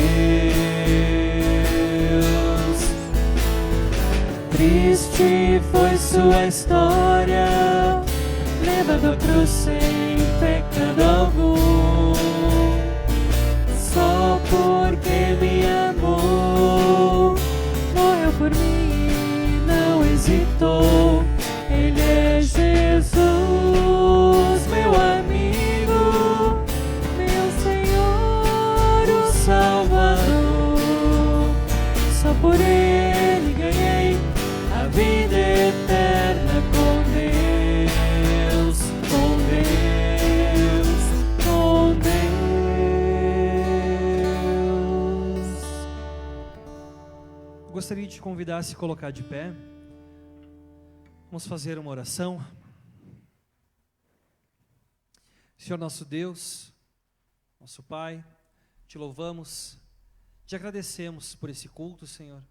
Speaker 4: Triste foi sua história, levado à cruz sem pecado algum. Só porque me amou, morreu por mim e não hesitou. Ele é Jesus, meu amigo, meu Senhor, o Salvador. Só por ele ganhei a vida eterna com Deus, com Deus, com Deus.
Speaker 3: Gostaria de te convidar a se colocar de pé. Vamos fazer uma oração. Senhor nosso Deus, nosso Pai, te louvamos, te agradecemos por esse culto, Senhor,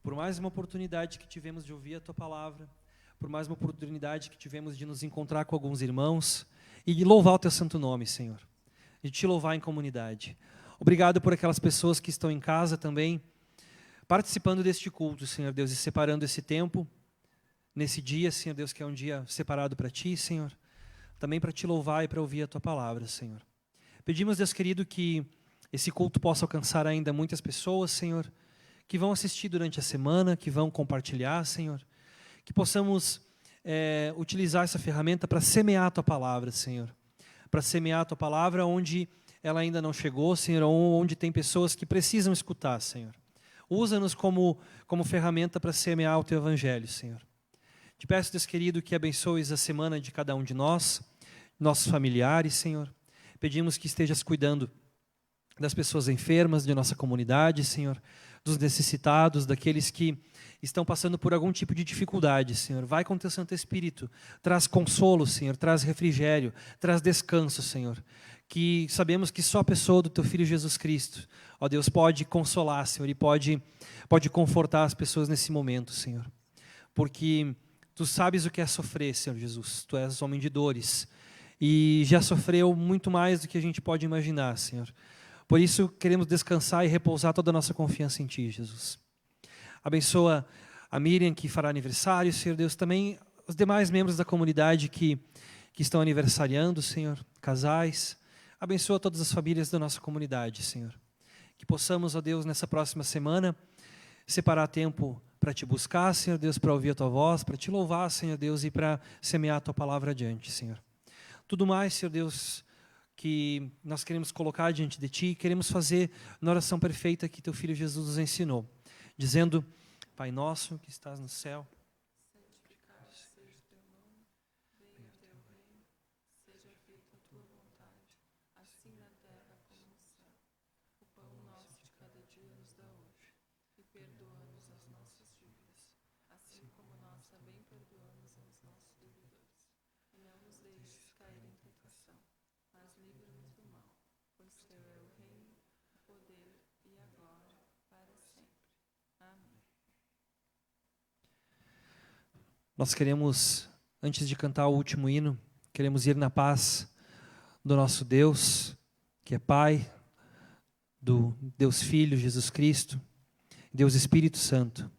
Speaker 3: por mais uma oportunidade que tivemos de ouvir a Tua Palavra, por mais uma oportunidade que tivemos de nos encontrar com alguns irmãos e de louvar o Teu santo nome, Senhor, de te louvar em comunidade. Obrigado por aquelas pessoas que estão em casa também, participando deste culto, Senhor Deus, e separando esse tempo, nesse dia, Senhor Deus, que é um dia separado para Ti, Senhor, também para Te louvar e para ouvir a Tua Palavra, Senhor. Pedimos, Deus querido, que esse culto possa alcançar ainda muitas pessoas, Senhor, que vão assistir durante a semana, que vão compartilhar, Senhor, que possamos utilizar essa ferramenta para semear a Tua Palavra, Senhor, para semear a Tua Palavra onde ela ainda não chegou, Senhor, onde tem pessoas que precisam escutar, Senhor. Usa-nos como ferramenta para semear o Teu Evangelho, Senhor. Te peço, Deus querido, que abençoes a semana de cada um de nós, nossos familiares, Senhor. Pedimos que estejas cuidando das pessoas enfermas de nossa comunidade, Senhor, dos necessitados, daqueles que estão passando por algum tipo de dificuldade, Senhor. Vai com Teu Santo Espírito, traz consolo, Senhor, traz refrigério, traz descanso, Senhor. Que sabemos que só a pessoa do Teu Filho Jesus Cristo, ó Deus, pode consolar, Senhor, e pode confortar as pessoas nesse momento, Senhor. Porque Tu sabes o que é sofrer, Senhor Jesus. Tu és homem de dores. E já sofreu muito mais do que a gente pode imaginar, Senhor. Por isso, queremos descansar e repousar toda a nossa confiança em Ti, Jesus. Abençoa a Miriam, que fará aniversário, Senhor Deus. Também os demais membros da comunidade que estão aniversariando, Senhor. Casais. Abençoa todas as famílias da nossa comunidade, Senhor. Que possamos, ó Deus, nessa próxima semana, separar tempo para Te buscar, Senhor Deus, para ouvir a Tua voz, para Te louvar, Senhor Deus, e para semear a Tua palavra adiante, Senhor. Tudo mais, Senhor Deus, que nós queremos colocar diante de Ti, queremos fazer na oração perfeita que Teu Filho Jesus nos ensinou, dizendo: Pai nosso que estás no céu, santificado seja o Teu nome, venha o Teu reino, seja feita a Tua vontade, assim na terra como no céu. O pão nosso de cada dia nos dá hoje, e perdoa-nos as nossas dívidas, assim como nós também perdoamos aos nossos devedores. E não nos deixes cair em tentação, mas livra-nos do mal, pois Teu é o reino, o poder e a glória para sempre. Amém. Nós queremos, antes de cantar o último hino, queremos ir na paz do nosso Deus, que é Pai, do Deus Filho, Jesus Cristo, Deus Espírito Santo.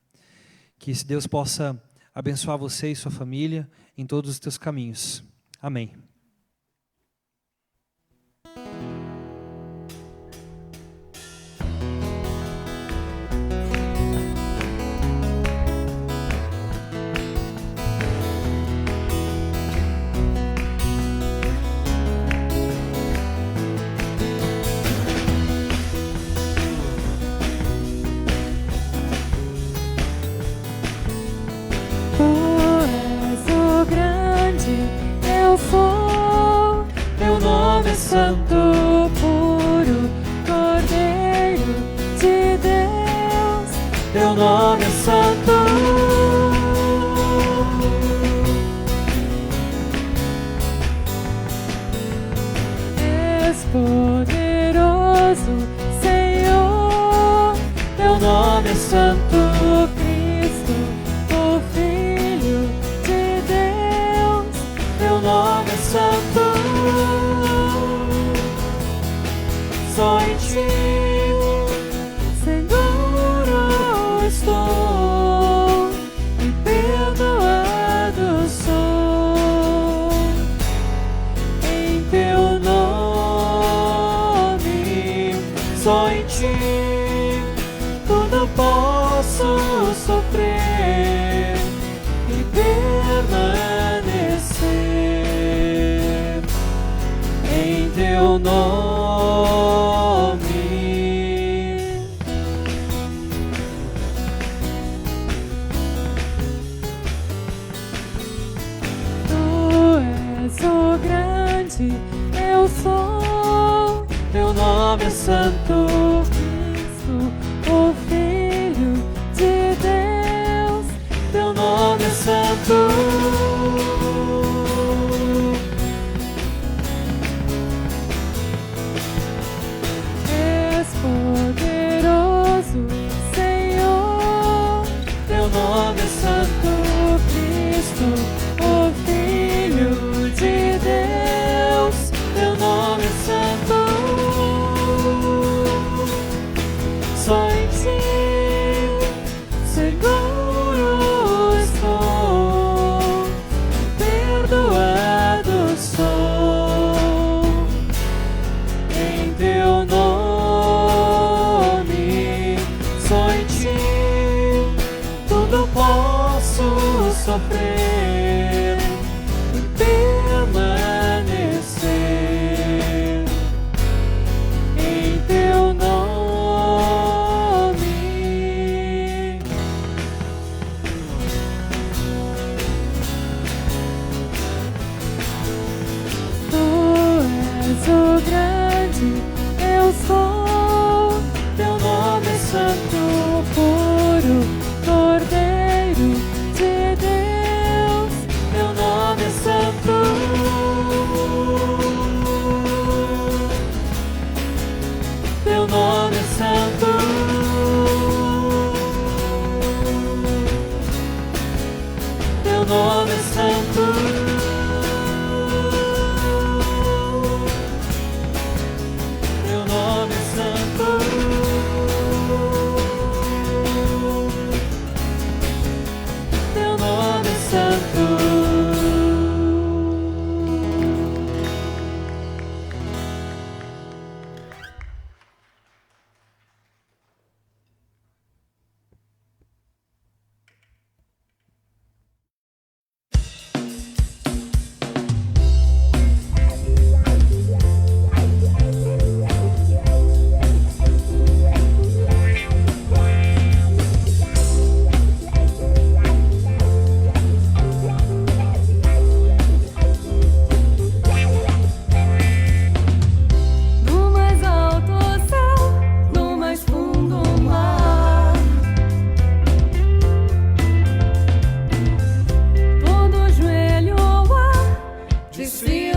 Speaker 3: Que esse Deus possa abençoar você e sua família em todos os teus caminhos. Amém.
Speaker 4: Santo, puro, Cordeiro de Deus, Teu nome é santo. És poderoso, Senhor, Teu nome é santo, Cristo, o Filho de Deus, Teu nome é santo. Só em Ti seguro estou e perdoado sou. Em Teu nome, só em Ti tudo posso sofrer e permanecer. Em Teu nome. Eu sou, Teu nome é santo, Cristo, o Filho de Deus, Teu nome é santo. És poderoso, Senhor, Teu nome é santo, Cristo, o Filho de Deus, Teu nome é santo. Só em Ti seguro estou, perdoado sou. Em Teu nome, só em Ti tudo posso sofrer e permanecer. Em Teu nome. Tu és o grande, eu sou, Teu nome é santo, puro, Cordeiro de Deus, Teu nome é santo. Teu nome é santo. Teu nome
Speaker 2: se